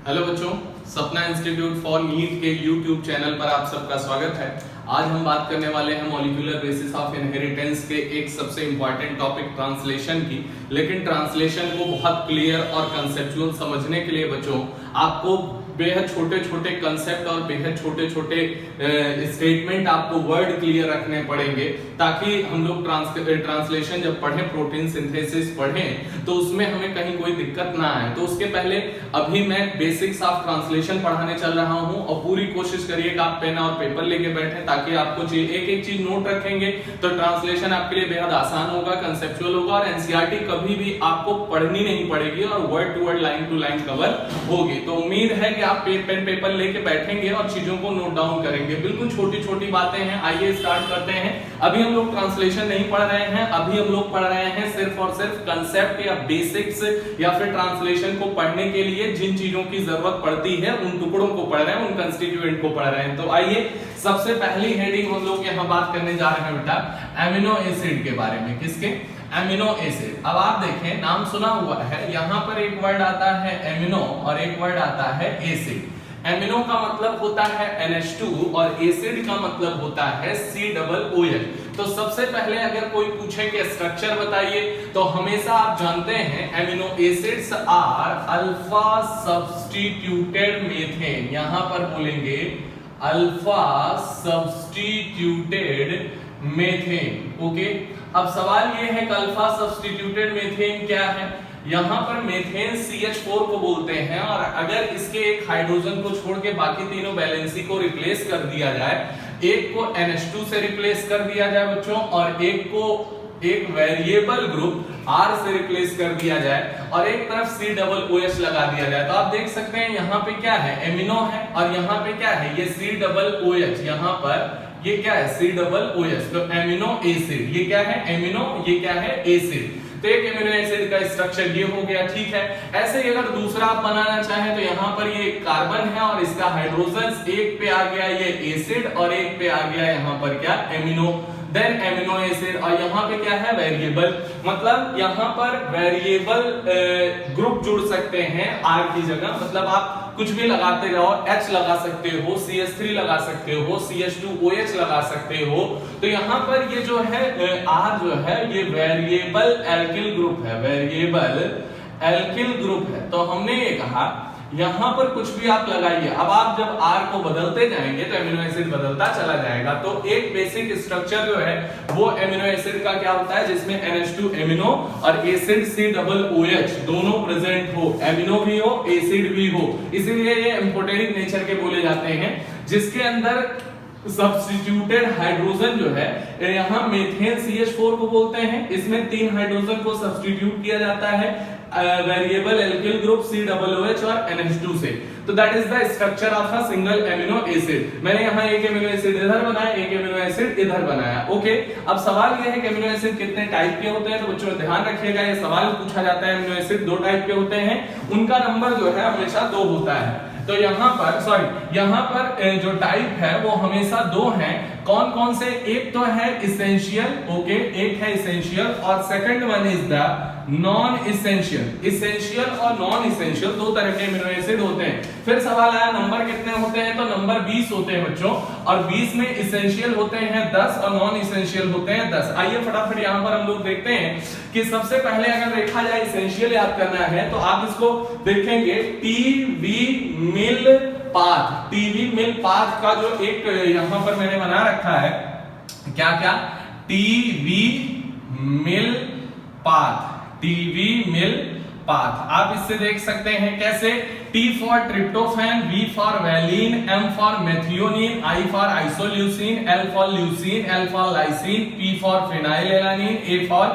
Hello बच्चों, सपना institute for NEET के यूट्यूब चैनल पर आप सबका स्वागत है। आज हम बात करने वाले हैं मॉलिक्यूलर बेसिस ऑफ इनहेरिटेंस के एक सबसे इंपॉर्टेंट टॉपिक ट्रांसलेशन की। लेकिन ट्रांसलेशन को बहुत क्लियर और कंसेप्चुअल समझने के लिए बच्चों आपको बेहद छोटे छोटे कंसेप्ट और बेहद छोटे छोटे स्टेटमेंट आपको वर्ड क्लियर रखने पड़ेंगे, ताकि हम लोग ट्रांसलेशन जब पढ़ें, प्रोटीन सिंथेसिस पढ़ें, तो उसमें हमें कहीं कोई दिक्कत ना आए। तो उसके पहले अभी मैं बेसिक्स ऑफ ट्रांसलेशन पढ़ाने चल रहा हूं और पूरी कोशिश करिए कि आप पेन और पेपर लेके बैठे, ताकि आपको एक एक चीज नोट रखेंगे तो ट्रांसलेशन आपके लिए बेहद आसान होगा, कंसेप्चुअल होगा और एनसीईआरटी कभी भी आपको पढ़नी नहीं पड़ेगी और word to word, line to line cover होगी। तो उम्मीद है कि आप पेन पेपर लेके बैठेंगे और चीजों को नोट डाउन करेंगे। बिल्कुल छोटी छोटी बातें हैं। आइए स्टार्ट करते हैं। अभी हम लोग ट्रांसलेशन नहीं पढ़ रहे हैं, अभी हम लोग पढ़ रहे हैं सिर्फ और सिर्फ कंसेप्ट या बेसिक्स या फिर ट्रांसलेशन को पढ़ने के लिए जिन चीजों की जरूरत पड़ती है उन टुकड़ों को पढ़ रहे हैं, उन कंस्टिट्यूएंट को पढ़ रहे हैं। तो आइए सबसे पहली हेडिंग हम लोग यहाँ बात करने जा रहे हैं बेटा एमिनो एसिड के बारे में। किसके? Amino acid. अब आप देखें, नाम सुना हुआ है, यहाँ पर एक वर्ड आता है एमिनो और एक वर्ड आता है एसिड। एमिनो का मतलब होता है NH2 और एसिड का मतलब होता है COOH। तो सबसे पहले अगर कोई पूछे कि स्ट्रक्चर बताइए, तो हमेशा आप जानते हैं amino acids are alpha substituted methane. यहां पर बोलेंगे अल्फा सब्स्टिट्यूटेड मीथेन। ओके, अब सवाल ये है कि अल्फा सब्स्टिट्यूटेड मीथेन क्या है? यहां पर मीथेन CH4 को बोलते हैं, और अगर इसके एक हाइड्रोजन को छोड़ के बाकी तीनों वैलेंसी को रिप्लेस कर दिया जाए, एक को NH2 से रिप्लेस कर दिया जाए बच्चों, और एक को एक वेरिएबल ग्रुप R से रिप्लेस कर दिया जाए और एक तरफ COOH लगा दिया जाए, तो आप देख सकते हैं यहाँ पे क्या है, एमिनो है, और यहाँ पे क्या है, ये COOH। यहाँ पर ये क्या है, COOH। तो एमिनो एसिड, ये क्या है, एमिनो, ये क्या है, एसिड। तो एक एमिनो एसिड का स्ट्रक्चर ये हो गया, ठीक है। ऐसे ही अगर दूसरा आप बनाना चाहें तो यहाँ पर ये कार्बन है और इसका हाइड्रोजन, एक पे आ गया ये एसिड और एक पे आ गया यहाँ पर क्या, एमिनो, देन एमिनो एसिड। और यहाँ पे क्या है, वेरिएबल, मतलब यहाँ पर वेरिएबल ग्रुप जुड़ सकते हैं R की जगह, मतलब आप कुछ भी लगाते रहो, H लगा सकते हो, CH3 लगा सकते हो, CH2OH लगा सकते हो। तो यहाँ पर ये जो है R जो है ये वेरिएबल एल्किल ग्रुप है, वेरिएबल एल्किल ग्रुप है। तो हमने ये कहा यहाँ पर कुछ भी आप लगाइए। अब आप जब R को बदलते जाएंगे तो एमिनो एसिड बदलता चला जाएगा। तो एक बेसिक स्ट्रक्चर जो है वो एमिनो एसिड का क्या होता है, जिसमें NH2 एमिनो और एसिड COOH दोनों प्रेजेंट हो, एमिनो भी हो, एसिड भी हो, इसीलिए ये एम्फोटेरिक नेचर के बोले जाते हैं। जिसके अंदर सब्स्टिट्यूटेड हाइड्रोजन जो है, यहाँ मीथेन CH4 को बोलते हैं, इसमें 3 हाइड्रोजन को सब्स्टिट्यूट किया जाता है वेरिएबल एल्किल ग्रुप COOH और NH2 से। तो that is the structure of a single amino acid. मैंने यहाँ एक एमिनो एसिड इधर बनाया, एक एमिनो एसिड इधर बनाया। ओके, अब सवाल यह है कि एमिनो एसिड कितने टाइप के होते हैं। तो बच्चों ध्यान रखिएगा, ये सवाल पूछा जाता है। एमिनो एसिड 2 टाइप के होते हैं, उनका नंबर जो है हमेशा 2 होता है। तो यहाँ पर जो टाइप है वो हमेशा 2 हैं। कौन कौन से? एक तो है इसेंशियल, ओके, एक है इसेंशियल, और second one is the non essential. Essential और नॉन इसेंशियल 2 तरह के एमिनो एसिड होते हैं। फिर सवाल आया नंबर कितने होते हैं, तो नंबर 20 होते हैं बच्चों, और 20 में इसेंशियल होते हैं 10 और नॉन इसेंशियल होते हैं 10। आइए फटाफट यहाँ पर हम लोग देखते हैं कि सबसे पहले अगर देखा जाए इसेंशियल याद करना है तो आप इसको देखेंगे टीवी मिल पाथ। टीवी मिल पाथ का जो एक यहां पर मैंने बना रखा है, क्या क्या, टीवी मिल पाथ, टीवी मिल पाथ। आप इससे देख सकते हैं कैसे, T for tryptophan, V for valine, M for methionine, I for isoleucine, L for leucine, L for lysine, P for phenylalanine, A for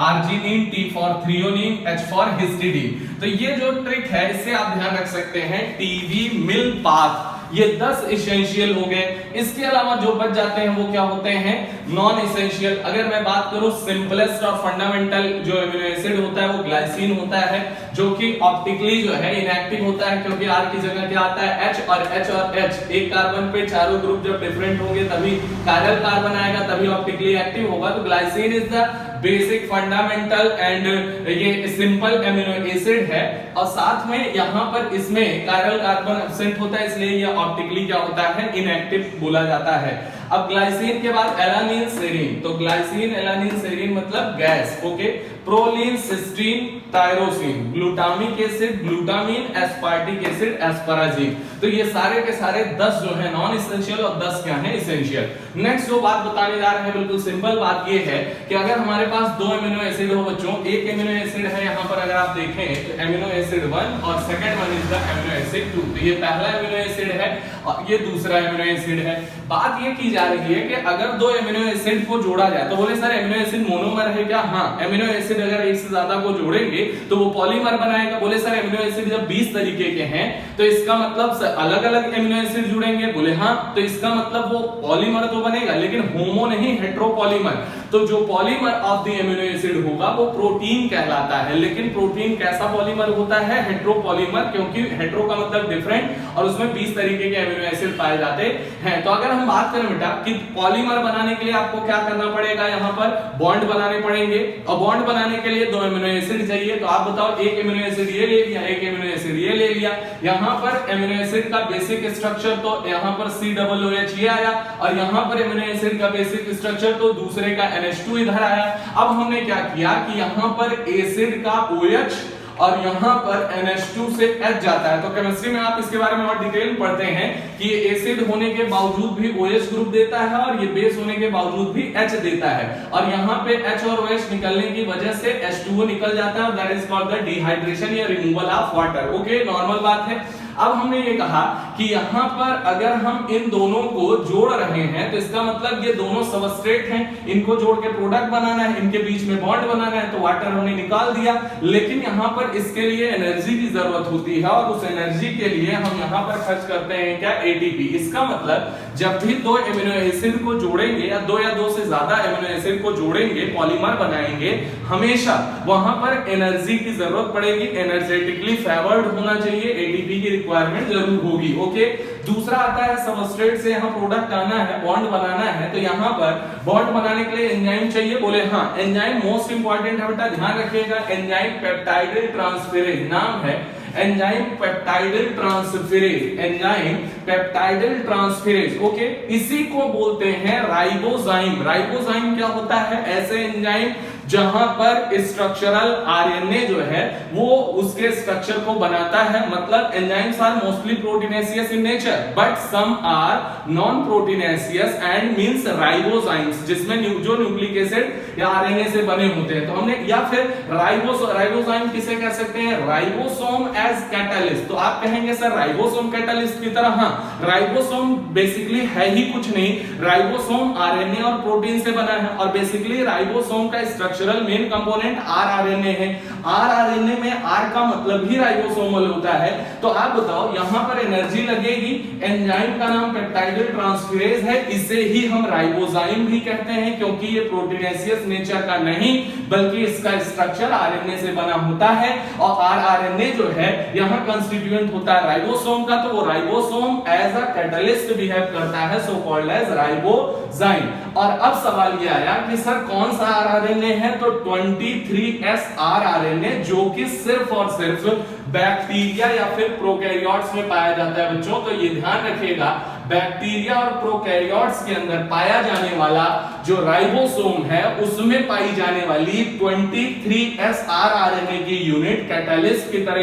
arginine, T for threonine, H for histidine. तो ये जो trick है इससे आप ध्यान रख सकते हैं, टीवी मिल पाथ, ये 10 इसेंशियल हो गए। इसके अलावा जो बच जाते हैं वो क्या होते हैं, नॉन इसेंशियल। अगर मैं बात करूं सिंपलेस्ट और फंडामेंटल जो एमिनो एसिड होता है वो ग्लाइसिन होता है, जो कि ऑप्टिकली जो है इनएक्टिव होता है, क्योंकि R की जगह क्या आता है, H और H और H। एक कार्बन पे चारों ग्रुप जब डिफरेंट होंगे तभी कायरल कार्बन आएगा, तभी ऑप्टिकली एक्टिव होगा। तो glycine is the basic, fundamental and ये सिंपल एमिनो एसिड है। और साथ में यहाँ पर इसमें कायरल कार्बन एब्सेंट होता है, इसलिए ये ऑप्टिकली क्या होता है, इनएक्टिव बोला जाता है। अब ग्लाइसिन के बाद एलानिन सेरीन, तो ग्लाइसिन एलानिन सेरीन मतलब gas, okay. Proline, cysteine, tyrosine, glutamic acid, glutamine, aspartic acid, asparagine. तो ये सारे के सारे 10 जो है नॉन एसेंशियल और 10 क्या है, एसेंशियल। नेक्स्ट जो बात बताने जा रहे हैं, बिल्कुल सिंपल बात ये है कि अगर हमारे पास 2 एमिनो एसिड हो बच्चों, एक एमिनो एसिड है यहाँ पर अगर आप देखें तो एमिनो एसिड 1 और second one is the amino acid 2। तो ये पहला एमिनो एसिड है और ये दूसरा एमिनो एसिड है। बात ये की जा रही है कि अगर 2 एमिनो एसिड को जोड़ा जाए, तो बोले सर एमिनो एसिड मोनोमर है क्या? हाँ, एमिनो एसिड अगर एक से ज्यादा को जोड़ेंगे तो वो पॉलीमर बनाएगा। बोले सर एमिनो एसिड जब 20 तरीके के हैं तो इसका मतलब अलग अलग एमिनो एसिड जुड़ेंगे? बोले हाँ, तो इसका मतलब वो पॉलीमर तो बनेगा लेकिन होमो नहीं, हेट्रोपॉलीमर। तो जो polymer of the amino acid होगा वो प्रोटीन कहलाता है। लेकिन प्रोटीन कैसा पॉलीमर होता है? हेट्रोपॉलीमर, क्योंकि हेट्रो का मतलब डिफरेंट और उसमें 20 तरीके के एमिनो एसिड पाए जाते हैं। तो अगर हम बात करें बेटा कि पॉलीमर बनाने के लिए आपको क्या करना पड़ेगा, यहाँ पर बॉन्ड बनाने पड़ेंगे और बॉन्ड बनाने के लिए 2 एमिनो एसिड चाहिए। तो आप बताओ, एक एमिनो एसिड ये ले लिया, एक एमिनो एसिड ये ले लिया। यहाँ पर एमिनो एसिड का बेसिक स्ट्रक्चर तो यहाँ पर COOH ये आया और यहाँ पर एमिनो एसिड का बेसिक स्ट्रक्चर तो दूसरे का NH2 इधर आया। अब हमने क्या किया कि यहाँ पर एसिड का OH और यहाँ पर NH2 से H जाता है। तो केमिस्ट्री में आप इसके बारे में और डिटेल पढ़ते हैं कि ये एसिड होने के बावजूद भी OH ग्रुप देता है और ये बेस होने के बावजूद भी H देता है। और यहाँ पे H और OH निकलने की वजह से H2O निकल जाता है और that is called the dehydration या removal of water. Okay, normal बात है। अब हमने ये कहा कि यहाँ पर अगर हम इन दोनों को जोड़ रहे हैं तो इसका मतलब ये दोनों सबस्ट्रेट हैं, इनको जोड़ के प्रोडक्ट बनाना है, इनके बीच में बॉन्ड बनाना है। तो वाटर हमने निकाल दिया, लेकिन यहाँ पर इसके लिए एनर्जी की जरूरत होती है और उस एनर्जी के लिए हम यहाँ पर खर्च करते हैं क्या? ATP। इसका मतलब जब भी 2 एमिनो एसिड को जोड़ेंगे या 2 से ज्यादा एमिनो एसिड को जोड़ेंगे, पॉलीमर बनाएंगे, हमेशा वहां पर एनर्जी की जरूरत पड़ेगी। एनर्जेटिकली फेवर्ड होना चाहिए, ATP की रिक्वायरमेंट जरूर होगी। ओके, दूसरा आता है सबस्ट्रेट से यहाँ प्रोडक्ट आना है, बॉन्ड बनाना है। तो यहाँ पर बॉन्ड बनाने के लिए एंजाइम चाहिए। बोले हाँ, एंजाइम मोस्ट इंपॉर्टेंट है बेटा, ध्यान रखिएगा। एंजाइम पेप्टाइडिल ट्रांसफेरेज नाम है, enzyme peptidyl transferase, enzyme peptidyl transferase. Okay, इसी को बोलते हैं राइबोजाइम। राइबोजाइम क्या होता है? ऐसे एंजाइम जहां पर स्ट्रक्चरल आरएनए जो है वो उसके स्ट्रक्चर को बनाता है। मतलब enzymes are mostly proteinaceous in nature but some are non proteinaceous and means ribozymes, जिसमें जो न्यूक्लिक एसिड या आरएनए से बने होते हैं। तो हमने या फिर राइबोजाइम किसे कह सकते हैं? Ribosome as catalyst. तो आप कहेंगे सर राइबोसोम कैटलिस्ट की तरह? हाँ, राइबोसोम बेसिकली है ही कुछ नहीं, राइबोसोम आरएनए और प्रोटीन से बना है और बेसिकली राइबोसोम का स्ट्रक्चरल मेन कंपोनेंट आरआरएनए है। आरआरएनए में आर का मतलब ही राइबोसोमल होता है। तो आप बताओ, यहां पर एनर्जी लगेगी, एंजाइम का नाम पेप्टाइडिल ट्रांसफेरेज है, इसे ही हम राइबोजाइम भी कहते हैं क्योंकि ये प्रोटीनेशियस नेचर का नहीं बल्कि इसका स्ट्रक्चर आरएनए से बना होता है और आरआरएनए जो है यहां कंस्टिट्यूएंट होता है राइबोसोम का। तो वो ribosome as a catalyst behave करता है, सो कॉल्ड एज राइबोजाइम। और अब सवाल ये आया कि सर कौन सा आरआरएनए है? तो 23S आरआरएनए, जो कि सिर्फ और सिर्फ बैक्टीरिया या फिर प्रोकैरियोट्स में पाया जाता है बच्चों। तो ये ध्यान रखिएगा, बैक्टीरिया और प्रोकैरियोट्स के अंदर पाया जाने वाला जो राइबोसोम है उसमें पाई जाने वाली 23S आरआरएनए की यूनिट कैटलिस्ट की तरह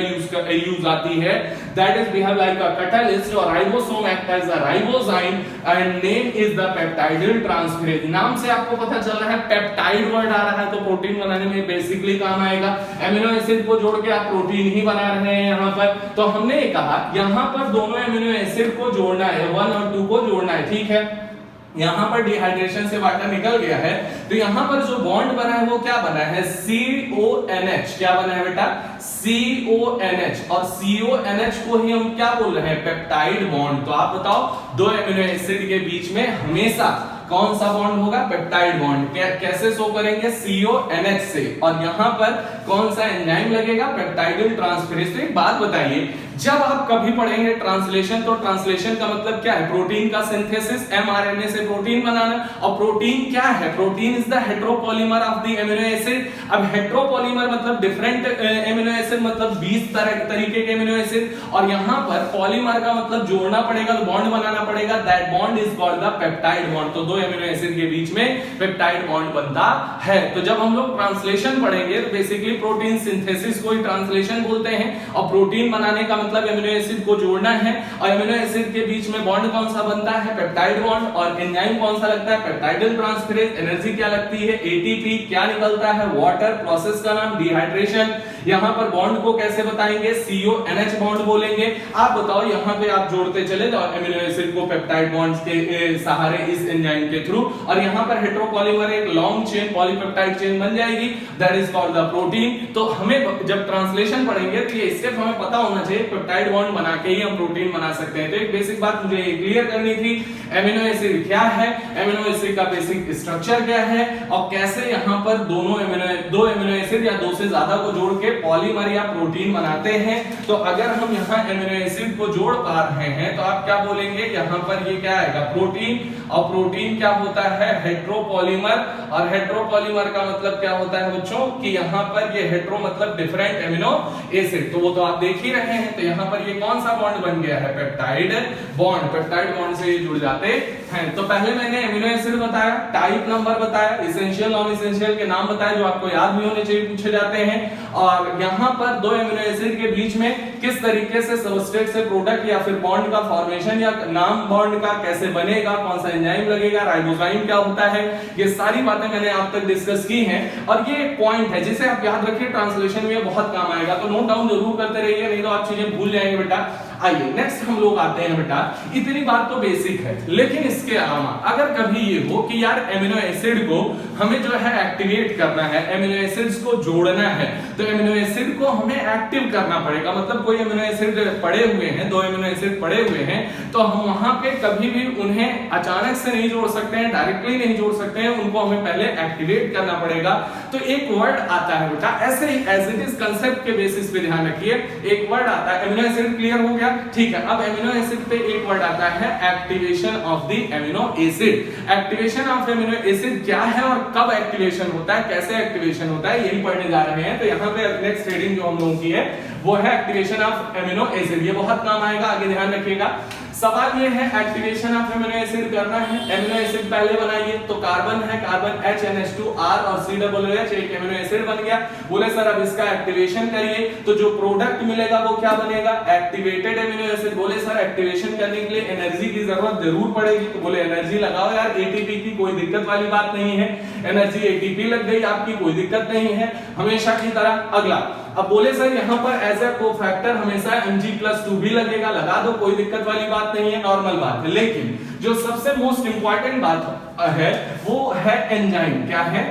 यूज आती है। That is behave like a catalyst और ribosome act as a ribozyme and name is the peptidyl transferase. नाम से आपको पता चल रहा है पेप्टाइड वर्ड आ रहा है तो प्रोटीन बनाने में बेसिकली काम आएगा। एमिनो एसिड को जोड़ के आप प्रोटीन ही बना रहे हैं यहाँ पर। तो हमने कहा यहाँ पर दोनों एमिनो एसिड को जोड़ना है, 1 और 2 को जोड़ना है, ठीक है। यहां पर डिहाइड्रेशन से वाटर निकल गया है तो यहां पर जो बॉन्ड बना है वो क्या बना है? CONH। क्या बना है बेटा? CONH। और CONH को ही हम क्या बोल रहे हैं? Peptide bond. तो आप बताओ, 2 एमिनो एसिड के बीच में हमेशा कौन सा बॉन्ड होगा? Peptide bond. कैसे शो करेंगे? CONH से। और यहां पर कौन सा एंजाइम लगेगा? Peptidyl transferase. तो एक बात बताइए, जब आप कभी पढ़ेंगे ट्रांसलेशन, तो ट्रांसलेशन का मतलब क्या है? प्रोटीन का सिंथेसिस, mRNA से प्रोटीन बनाना। और प्रोटीन क्या है? Protein is the heteropolymer of the amino acid. अब हेटेरोपॉलीमर मतलब डिफरेंट एमिनो एसिड, मतलब 20 तरीके के एमिनो एसिड, और यहां पर पॉलीमर का मतलब जोड़ना पड़ेगा, तो बॉन्ड बनाना पड़ेगा, that bond is called the peptide bond. तो दो एमिनो एसिड के बीच में पेप्टाइड बॉन्ड बनता है। तो जब हम लोग ट्रांसलेशन पढ़ेंगे तो बेसिकली प्रोटीन सिंथेसिस को ही ट्रांसलेशन बोलते हैं, और प्रोटीन बनाने का मतलब एमिनो एसिड को जोड़ना है, और एमिनो एसिड के बीच में बॉन्ड कौन सा बनता है? Peptide bond. और एंजाइम कौन सा लगता है? Peptidyl transferase. एनर्जी क्या लगती है? एटीपी। क्या निकलता है? वाटर। प्रोसेस का नाम डिहाइड्रेशन। यहां पर बॉन्ड को कैसे बताएंगे? CONH बॉन्ड बोलेंगे। आप बताओ, यहां पे आप जोड़ते चले जाओ एमिनो एसिड को पेप्टाइड बॉन्ड्स के सहारे इस एंजाइम के थ्रू, और यहां पर हेटेरोपॉलीमर एक लॉन्ग चेन पॉलीपेप्टाइड चेन बन जाएगी, that is called the protein. तो हमें जब ट्रांसलेशन पढ़ेंगे तो ये स्टेप हमें पता होना चाहिए, पेप्टाइड बॉन्ड बना के ही हम प्रोटीन बना सकते हैं। तो एक बेसिक बात मुझे ये क्लियर करनी थी, एमिनो एसिड क्या है, एमिनो एसिड का बेसिक स्ट्रक्चर क्या है, और कैसे यहां पर दो एमिनो एसिड या दो से ज्यादा को जोड़ के पॉलीमर या प्रोटीन बनाते हैं। तो अगर हम यहां एमिनो एसिड को जोड़ पा रहे हैं तो आप क्या बोलेंगे? यहां पर ये क्या आएगा? प्रोटीन। और प्रोटीन क्या होता है? हेटेरोपॉलीमर। और हेटेरोपॉलीमर का मतलब क्या होता है बच्चों? कि यहां पर ये हेटेरो मतलब डिफरेंट एमिनो एसिड, तो वो तो आप देख ही रहे हैं। तो यहां पर ये कौन सा बॉन्ड बन गया है? Peptide bond. पेप्टाइड बॉन्ड से ये जुड़ जाते हैं। तो पहले मैंने एमिनो एसिड बताया, टाइप नंबर बताया, एसेंशियल नॉन एसेंशियल के नाम बताए जो आपको याद भी होने चाहिए, पूछे जाते हैं। और यहां पर दो एमिनो एसिड के बीच में किस तरीके से सबस्ट्रेट से प्रोडक्ट या फिर बॉन्ड का फॉर्मेशन या नाम बॉन्ड का कैसे बनेगा, कौन सा एंजाइम लगेगा, राइबोजाइम क्या होता है, ये सारी बातें मैंने आप तक डिस्कस की हैं। और ये एक पॉइंट है जिसे आप याद रखिए, ट्रांसलेशन में बहुत काम आएगा, तो नोट डाउन जरूर करते रहिए, नहीं तो आप चीजें भूल जाएंगे बेटा। आइए नेक्स्ट हम लोग आते हैं बेटा, इतनी बात तो बेसिक है, लेकिन इसके अलावा अगर कभी ये हो कि यार एमिनो एसिड को हमें जो है एक्टिवेट करना है, एमिनो एसिड्स को जोड़ना है, तो एमिनो एसिड को हमें एक्टिव करना पड़ेगा। मतलब कोई एमिनो एसिड पड़े हुए हैं, दो एमिनो एसिड पड़े हुए हैं, तो हम वहां पे कभी भी उन्हें अचानक से नहीं जोड़ सकते हैं, डायरेक्टली नहीं जोड़ सकते हैं, उनको हमें पहले एक्टिवेट करना पड़ेगा। तो एक वर्ड आता है बेटा, ऐसे ही एज इट इज कंसेप्ट के बेसिस पे ध्यान रखिए, एक वर्ड आता है, एमिनो एसिड क्लियर हो गया, ठीक है। अब एमिनो एसिड पे एक वर्ड आता है activation of the amino acid. Activation of amino acid क्या है और कब एक्टिवेशन होता है, कैसे एक्टिवेशन होता है, यही पढ़ने जा रहे हैं। तो यहाँ पे नेक्स्ट हेडिंग जो हम लोगों की है वो है एक्टिवेशन ऑफ एमिनो एसिड, ये बहुत काम आएगा, आगे ध्यान रखिएगा। सवाल ये है एक्टिवेशन ऑफ एमिनो एसिड करना है, एमिनो एसिड पहले बनाइए, तो कार्बन है, कार्बन HNH2R और COOH एक एमिनो एसिड बन गया। बोले सर अब इसका एक्टिवेशन करिए, तो जो प्रोडक्ट मिलेगा वो क्या बनेगा? Activated amino acid. बोले सर एक्टिवेशन करने के लिए एनर्जी की जरूरत जरूर पड़ेगी, तो बोले एनर्जी लगाओ यार, एटीपी की कोई दिक्कत वाली बात नहीं है, एनर्जी एटीपी लग गई आपकी, कोई दिक्कत नहीं है हमेशा की तरह। अगला, अब बोले सर यहाँ पर एज ए कोफैक्टर हमेशा Mg+2 भी लगेगा, लगा दो, कोई दिक्कत वाली बात नहीं है, नॉर्मल बात है। लेकिन जो सबसे मोस्ट इंपॉर्टेंट बात है वो है एंजाइम। क्या है?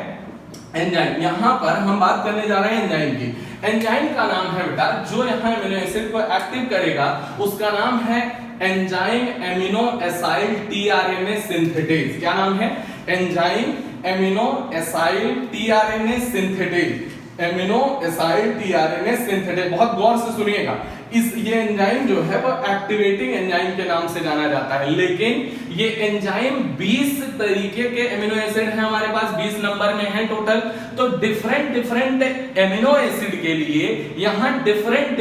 एंजाइम। यहाँ पर हम बात करने जा रहे हैं एंजाइम की। एंजाइम का नाम है बेटा, जो यहाँ एमिनो एसिड को एक्टिव करेगा उसका नाम है enzyme amino acyl tRNA synthetase. क्या नाम है? Enzyme amino acyl tRNA synthetase. Amino acyl tRNA synthetase, बहुत गौर से सुनिएगा। ये एंजाइम जो है वो एक्टिवेटिंग एंजाइम के नाम से जाना जाता है, लेकिन ये एंजाइम 20 तरीके के एमिनो एसिड हैं हमारे पास, 20 नंबर में है टोटल। तो डिफरेंट एमिनो एसिड के लिए यहाँ डिफरेंट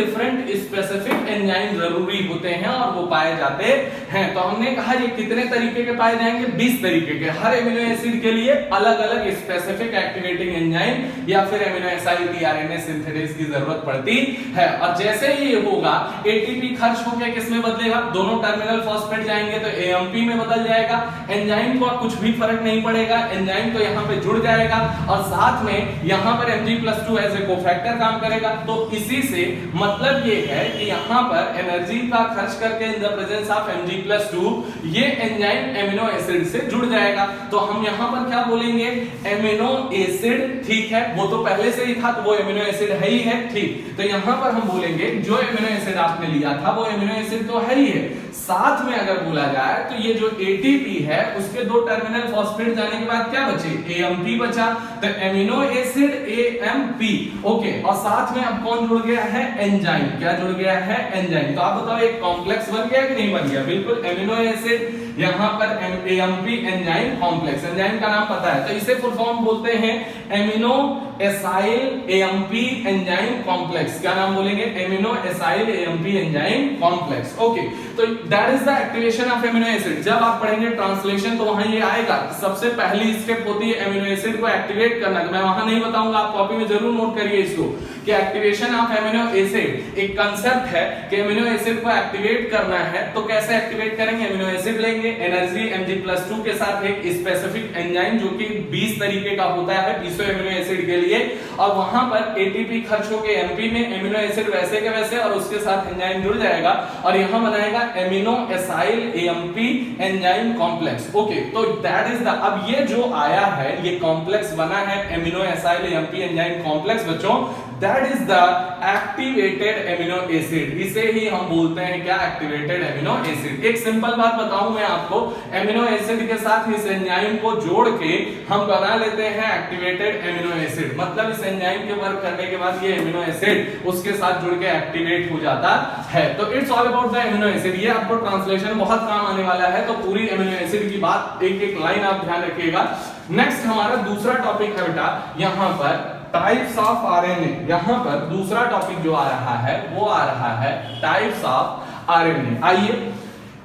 स्पेसिफिक एंजाइम जरूरी होते हैं और वो पाए जाते हैं। तो हमने कहा ये कितने तरीके के पाए जाएंगे? 20 तरीके के। हर एमिनो एसिड के लिए अलग अलग स्पेसिफिक एक्टिवेटिंग एंजाइम या फिर एमिनो एसाइल टीआरएनए सिंथेटेज की जरूरत पड़ती है। और जैसे ही ये होगा, एटीपी खर्च होकर किसमें बदलेगा? दोनों टर्मिनल फॉस्फेट जाएंगे तो एएमपी में बदल जाएगा। एंजाइम को कुछ भी फर्क नहीं पड़ेगा, एंजाइम तो यहाँ पे जुड़ जाएगा और साथ में यहाँ पर Mg+2 एज ए कोफैक्टर काम करेगा। तो इसी से मतलब ये है कि यहाँ पर एनर्जी का खर्च करके in the presence of Mg+2 ये एंजाइम एमिनो एसिड से जुड़ जाएगा। तो हम यहाँ पर क्या बोलेंगे? एमिनो एसिड, ठीक है, वो तो पहले से ही था तो वो एमिनो एसिड है ही है, ठीक। तो यहाँ पर हम बोलेंगे जो एमिनो एसिड आपने लिया था वो एमिनो एसिड तो है ही है, साथ में अगर बोला जाए तो ये जो एटीपी है उसके दो टर्मिनल फॉस्फेट जाने के बाद क्या बचे, एएमपी बचा, तो एमिनो एसिड एएमपी। ओके, और साथ में अब कौन जुड़ गया है, एंजाइम। क्या जुड़ गया है, एंजाइम। तो आप बताओ एक कॉम्प्लेक्स बन गया कि नहीं बन गया, बिल्कुल। एमिनो एसिड यहां पर एएमपी एंजाइम कॉम्प्लेक्स, एंजाइम का नाम पता है, तो इसे फुल फॉर्म बोलते हैं amino acyl AMP enzyme complex. क्या नाम बोलेंगे, amino acyl AMP enzyme complex. Okay, तो that is the activation of amino acid. जब आप पढ़ेंगे ट्रांसलेशन तो वहां ये आएगा, सबसे पहली स्टेप होती है एमिनो एसिड को एक्टिवेट करना। तो मैं वहां नहीं बताऊंगा, आप कॉपी में जरूर नोट करिए इसको कि एक्टिवेशन ऑफ एमिनो एसिड एक कांसेप्ट है कि एमिनो एसिड को एक्टिवेट करना है। तो कैसे एक्टिवेट करेंगे, एमिनो एसिड लेंगे एनर्जी Mg+2 के साथ एक स्पेसिफिक एंजाइम जो कि 20 तरीके का होता है पीसो एमिनो एसिड के लिए, और वहां पर एटीपी खर्च होके एमपी में एमिनो एसिड वैसे के वैसे और उसके साथ एंजाइम जुड़ जाएगा और यहां बनाएगा amino acyl AMP enzyme complex. Okay, तो दैट इज द, अब ये जो आया है ये कॉम्प्लेक्स बना है amino acyl AMP enzyme complex बच्चों, that is the activated amino acid. इसे ही हम बोलते हैं क्या, एक्टिवेटेड एमिनो एसिड। एक सिंपल बात बताऊं मैं आपको, एमिनो एसिड के साथ इस एंजाइम को जोड़ के हम बना लेते हैं एक्टिवेटेड एमिनो एसिड। मतलब इस एंजाइम के वर्क करने के बाद ये एमिनो एसिड उसके साथ जुड़ के एक्टिवेट हो जाता है। तो it's all about the amino acid. ये आपको ट्रांसलेशन बहुत काम आने वाला है, तो पूरी एमिनो एसिड की बात एक एक लाइन आप ध्यान रखिएगा। नेक्स्ट हमारा दूसरा टॉपिक है बेटा यहां पर टाइप्स ऑफ आरएनए। यहां पर दूसरा टॉपिक जो आ रहा है वो आ रहा है टाइप्स ऑफ आरएनए। आइए,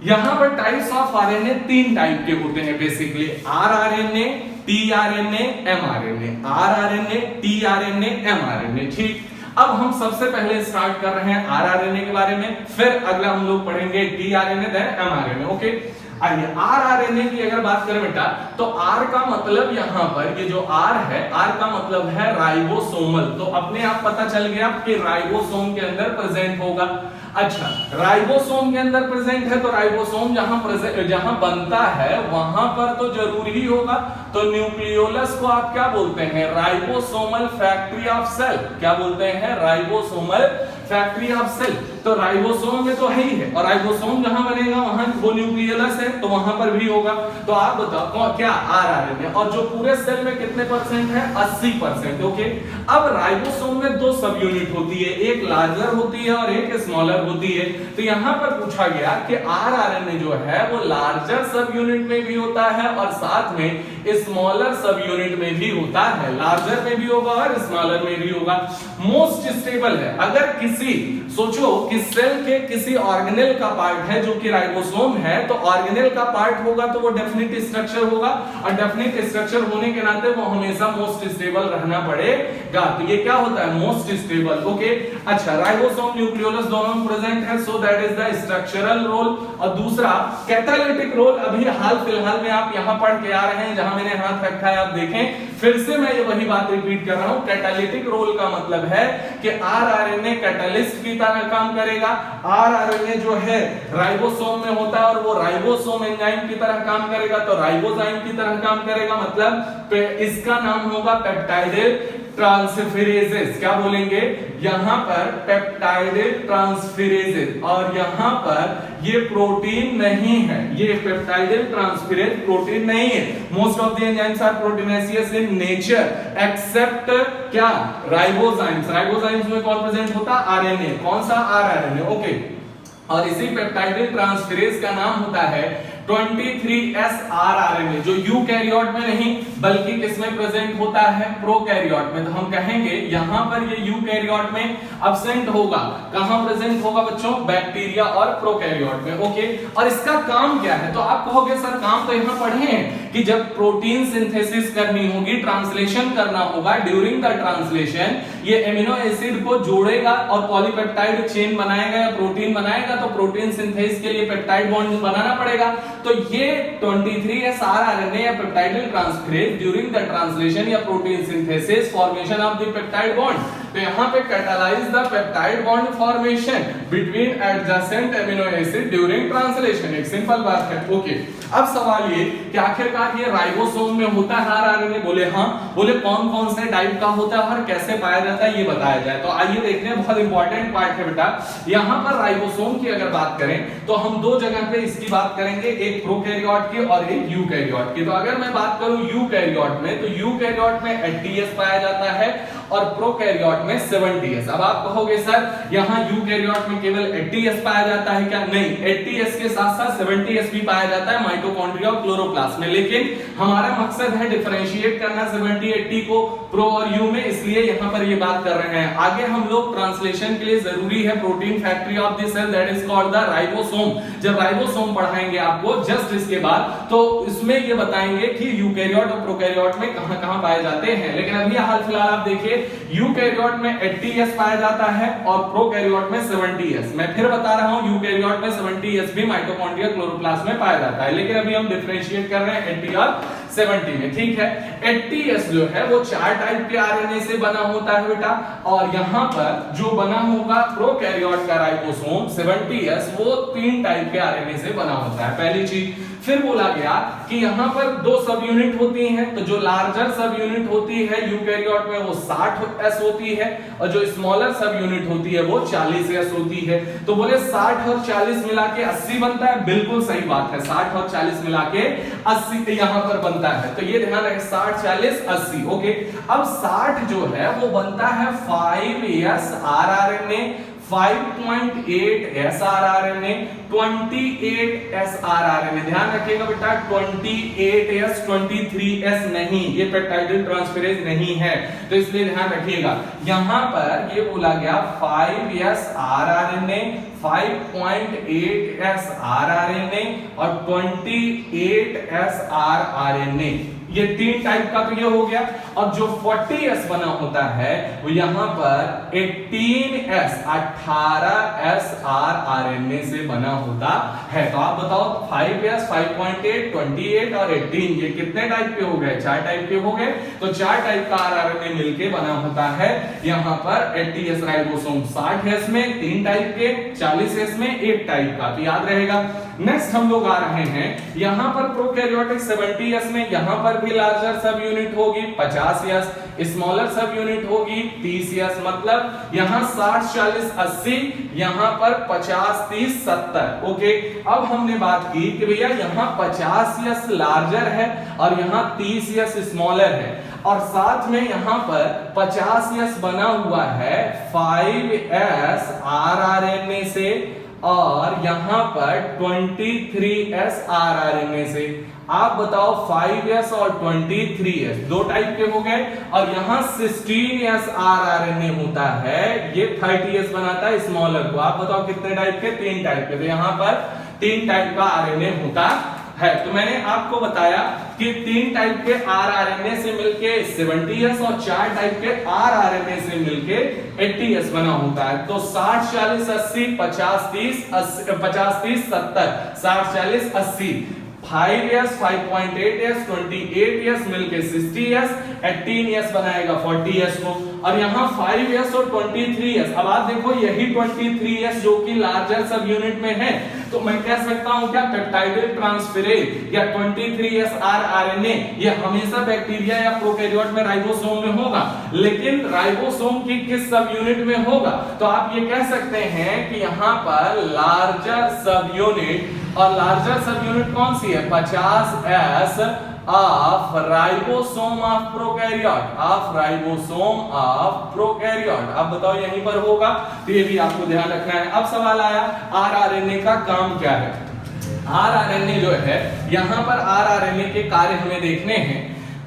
यहां पर टाइप्स ऑफ आरएनए 3 टाइप के होते हैं basically, rRNA, tRNA, mRNA. RRNA, tRNA, mRNA. ठीक, अब हम सबसे पहले स्टार्ट कर रहे हैं आरआरएनए के बारे में, फिर अगला हम लोग पढ़ेंगे टीआरएनए, देन एमआरएनए। ओके, आइए आरआरएनए की अगर बात करें बेटा तो आर का मतलब यहां पर ये जो आर है, आर का मतलब है राइबोसोमल। तो अपने आप पता चल गया कि राइबोसोम के अंदर प्रेजेंट होगा। अच्छा, राइबोसोम के अंदर प्रेजेंट है तो राइबोसोम जहां बनता है वहां पर तो जरूर ही होगा। तो न्यूक्लियोलस को आप क्या बोलते हैं, राइबोसोमल फैक्ट्री ऑफ सेल। क्या बोलते हैं, राइबोसोमल फैक्ट्री ऑफ सेल। तो राइबोसोम में तो है ही है, और राइबोसोम जहां बनेगा वहां वो न्यूक्लियोलस है तो वहां पर भी होगा। तो आप बताओ क्या, आरआरएनए। और जो पूरे सेल में कितने परसेंट है, 80%। ओके, अब राइबोसोम में 2 सब यूनिट होती है, एक लार्जर होती है और एक स्मॉलर होती है। तो यहां पर पूछा गया कि आरआरएनए जो है वो लार्जर सब यूनिट में भी होता है और साथ में स्मॉलर सब यूनिट में भी होता है। लार्जर में भी होगा और स्मॉलर में भी होगा। मोस्ट स्टेबल है। अगर किसी, सोचो कि सेल के किसी ऑर्गेनेल का पार्ट है जो कि राइबोसोम है, तो ऑर्गेनेल का पार्ट होगा तो वो डेफिनेट स्ट्रक्चर होगा, और डेफिनेट स्ट्रक्चर होने के नाते वो हमेशा मोस्ट स्टेबल रहना पड़ेगा। तो ये क्या होता है, मोस्ट स्टेबल। ओके, अच्छा, राइबोसोम न्यूक्लियोलस दोनों प्रेजेंट है, so that is the structural role. और दूसरा कैटालिटिक रोल, अभी हाल फिलहाल में आप यहां पढ़ के आ रहे हैं, जहां मैंने हाथ रखा है आप देखें, फिर से मैं ये वही बात रिपीट कर रहा हूं। कैटालिटिक रोल का मतलब है कि आरआरएनए कैटलिस्ट की तरह काम करेगा। आरआरएनए जो है राइबोसोम में होता है और वो राइबोसोम एंजाइम की तरह काम करेगा, तो राइबोजाइम की तरह काम करेगा। मतलब इसका नाम होगा पेप्टाइडिल ट्रांसफेरेजेस। क्या बोलेंगे, यहां पर पेप्टाइडिल ट्रांसफेरेजेस, और यहां पर ये प्रोटीन नहीं है, ये पेप्टाइडिल ट्रांसफेरेज प्रोटीन नहीं है। Most of the enzymes are proteinaceous in nature except क्या, राइबोजाइम्स। राइबोजाइम्स में कौन प्रेजेंट होता, आरएनए। कौन सा, आरआरएनए। ओके, और इसी पेप्टाइडिल ट्रांसफेरेज का नाम होता है 23S आरआरएनए, जो यूकैरियोट में नहीं बल्कि किसमें प्रेजेंट होता है, प्रोकैरियोट में। तो हम कहेंगे यहां पर ये यूकैरियोट में एब्सेंट होगा। कहां प्रेजेंट होगा बच्चों, बैक्टीरिया और प्रोकैरियोट में। ओके, और इसका काम क्या है, तो आप कहोगे सर काम तो यहां पढ़े हैं कि जब प्रोटीन सिंथेसिस करनी होगी, ट्रांसलेशन करना होगा, ड्यूरिंग द ट्रांसलेशन ये एमिनो एसिड को जोड़ेगा और पॉलीपेप्टाइड चेन बनाएगा या प्रोटीन बनाएगा, तो प्रोटीन सिंथेसिस के लिए पेप्टाइड बॉन्ड बनाना पड़ेगा। तो ये 23S आरआरएनए या peptidyl transferase during the translation या protein synthesis formation of the peptide bond तो यहाँ पे catalyse the peptide bond formation between adjacent amino acid during translation. एक सिंपल बात है। ओके, अब सवाल ये कि आखिरकार ये राइबोसोम में होता है आरआरएनए? बोले हाँ। बोले कौन कौन से टाइप का होता है और कैसे पाया जाता है ये बताया जाए। तो आइए देखते हैं, बहुत इंपॉर्टेंट पार्ट है बेटा। यहाँ पर राइबोसोम की अगर बात करें तो हम दो जगह पे इसकी बात करेंगे, एक प्रोकैरियोट की और एक यूकैरियोट की। तो अगर मैं बात करूं यूकैरियोट में, तो यूकैरियोट में 80S पाया जाता है और प्रोकैरियोट में 70S। अब आप कहोगे सर यहाँ यूकैरियोट में केवल 80S पाया जाता है क्या? नहीं, 80S के साथ साथ 70S भी पाया जाता है माइटोकॉन्ड्रिया और क्लोरोप्लास्ट में। लेकिन हमारा मकसद है डिफरेंशिएट करना 70-80 को प्रो और यू में, इसलिए यहाँ पर ये बात कर रहे हैं। आगे हम लोग ट्रांसलेशन के लिए जरूरी है protein factory of the cell, that is called the ribosome. जब राइबोसोम पढ़ाएंगे आपको जस्ट इसके बाद, तो इसमें ये बताएंगे कि यूकैरियोट और प्रोकैरियोट में कहां-कहां पाए जाते हैं। लेकिन अभी हाल फिलहाल आप देखिए, यूकैरियोट में 80S पाया जाता है और प्रोकैरियोट में 70S। मैं फिर बता रहा हूं, यूकैरियोट में 70S भी माइटोकॉन्ड्रिया क्लोरोप्लास्ट में पाया जाता है, लेकिन अभी हम डिफरेंशिएट कर रहे हैं 80 और 70 में। ठीक है, 80S जो है वो 4 टाइप के आरएनए से बना होता है बेटा, और यहाँ पर जो बना होगा प्रोकैरियोट का राइबोसोम 70S वो 3 टाइप के आरएनए से बना होता है। पहली चीज। फिर बोला गया कि यहाँ पर 2 सब यूनिट होती हैं, तो जो लार्जर सब यूनिट होती है यूकैरियोट में वो 60S होती है और जो स्मॉलर सब यूनिट होती है वो 40S होती है। तो बोले 60 और 40 मिला के 80 बनता है। बिल्कुल सही बात है, 60 और 40 मिला के 80 यहाँ पर बनता है। तो ये ध्यान रखें, 60 40 80। ओके, अब 60 जो है वो बनता है 5S RRNA, 5.8 sRNA, 28S RRNA। ध्यान रखिएगा बेटा, 28S 23S नहीं, ये पेप्टाइडिल ट्रांसफेरेज नहीं है, तो इसलिए ध्यान रखिएगा। यहां पर ये बोला गया 5S RRNA, 5.8S RRNA और 28S RRNA। ये 3 टाइप का तो ये हो गया। और जो 40S बना होता है वो यहां पर 18S 18S RRNA से बना होता है। तो आप बताओ 5S 5.8 28 और 18 ये कितने टाइप के हो गए? 4 टाइप के हो गए। तो 4 टाइप का RRNA मिलके बना होता है यहां पर 80S राइबोसोम। 60S में 3 टाइप के, 40S में 1 टाइप का, तो याद रहेगा। नेक्स्ट हम लोग आ रहे हैं यहां पर प्रोकैरियोटिक 70S में, यहां पर भी लार्जर सब यूनिट होगी 50S, स्मॉलर सब यूनिट होगी 30S। मतलब यहां 60 40 80, यहां पर 50 30 70। ओके, अब हमने बात की कि भैया यहां 50S लार्जर है और यहां 30S स्मॉलर है, और साथ में यहां पर 50S बना हुआ है 5S RRNA से और यहां पर 23S RRNA से। आप बताओ 5S और 23S 2 टाइप के हो गए, और यहां 16S RRNA होता है, ये 30S बनाता है स्मॉलर को। आप बताओ कितने टाइप के? 3 टाइप के। तो यहां पर 3 टाइप का RNA होता है। तो मैंने आपको बताया कि 3 टाइप के RRNA से मिलके 70S और 4 टाइप के RRNA से मिलके 80S बना होता है। तो 60 40 80 50 30 50 30 70 60 40 80, 5S 5.8S 28S मिलके 60S, 18S बनाएगा 40S को, और यहाँ 5S और 23S। अब आप देखो यही 23S जो कि लार्जर सब यूनिट में है, तो मैं कह सकता हूं क्या पेप्टाइडिल ट्रांसफेरेज या 23S RRNA ये हमेशा बैक्टीरिया या प्रोकैरियोट में राइबोसोम में होगा, लेकिन राइबोसोम की किस सब यूनिट में होगा? तो आप ये कह सकते हैं कि यहाँ पर लार्जर सब यूनिट, और लार्जर सब यूनिट कौन सी है? 50S of ribosome of prokaryote, of ribosome of prokaryote. अब बताओ यहीं पर होगा, तो ये भी आपको ध्यान रखना है। अब सवाल आया RRNA का काम क्या है? RRNA जो है यहां पर RRNA के कार्य हमें देखने हैं।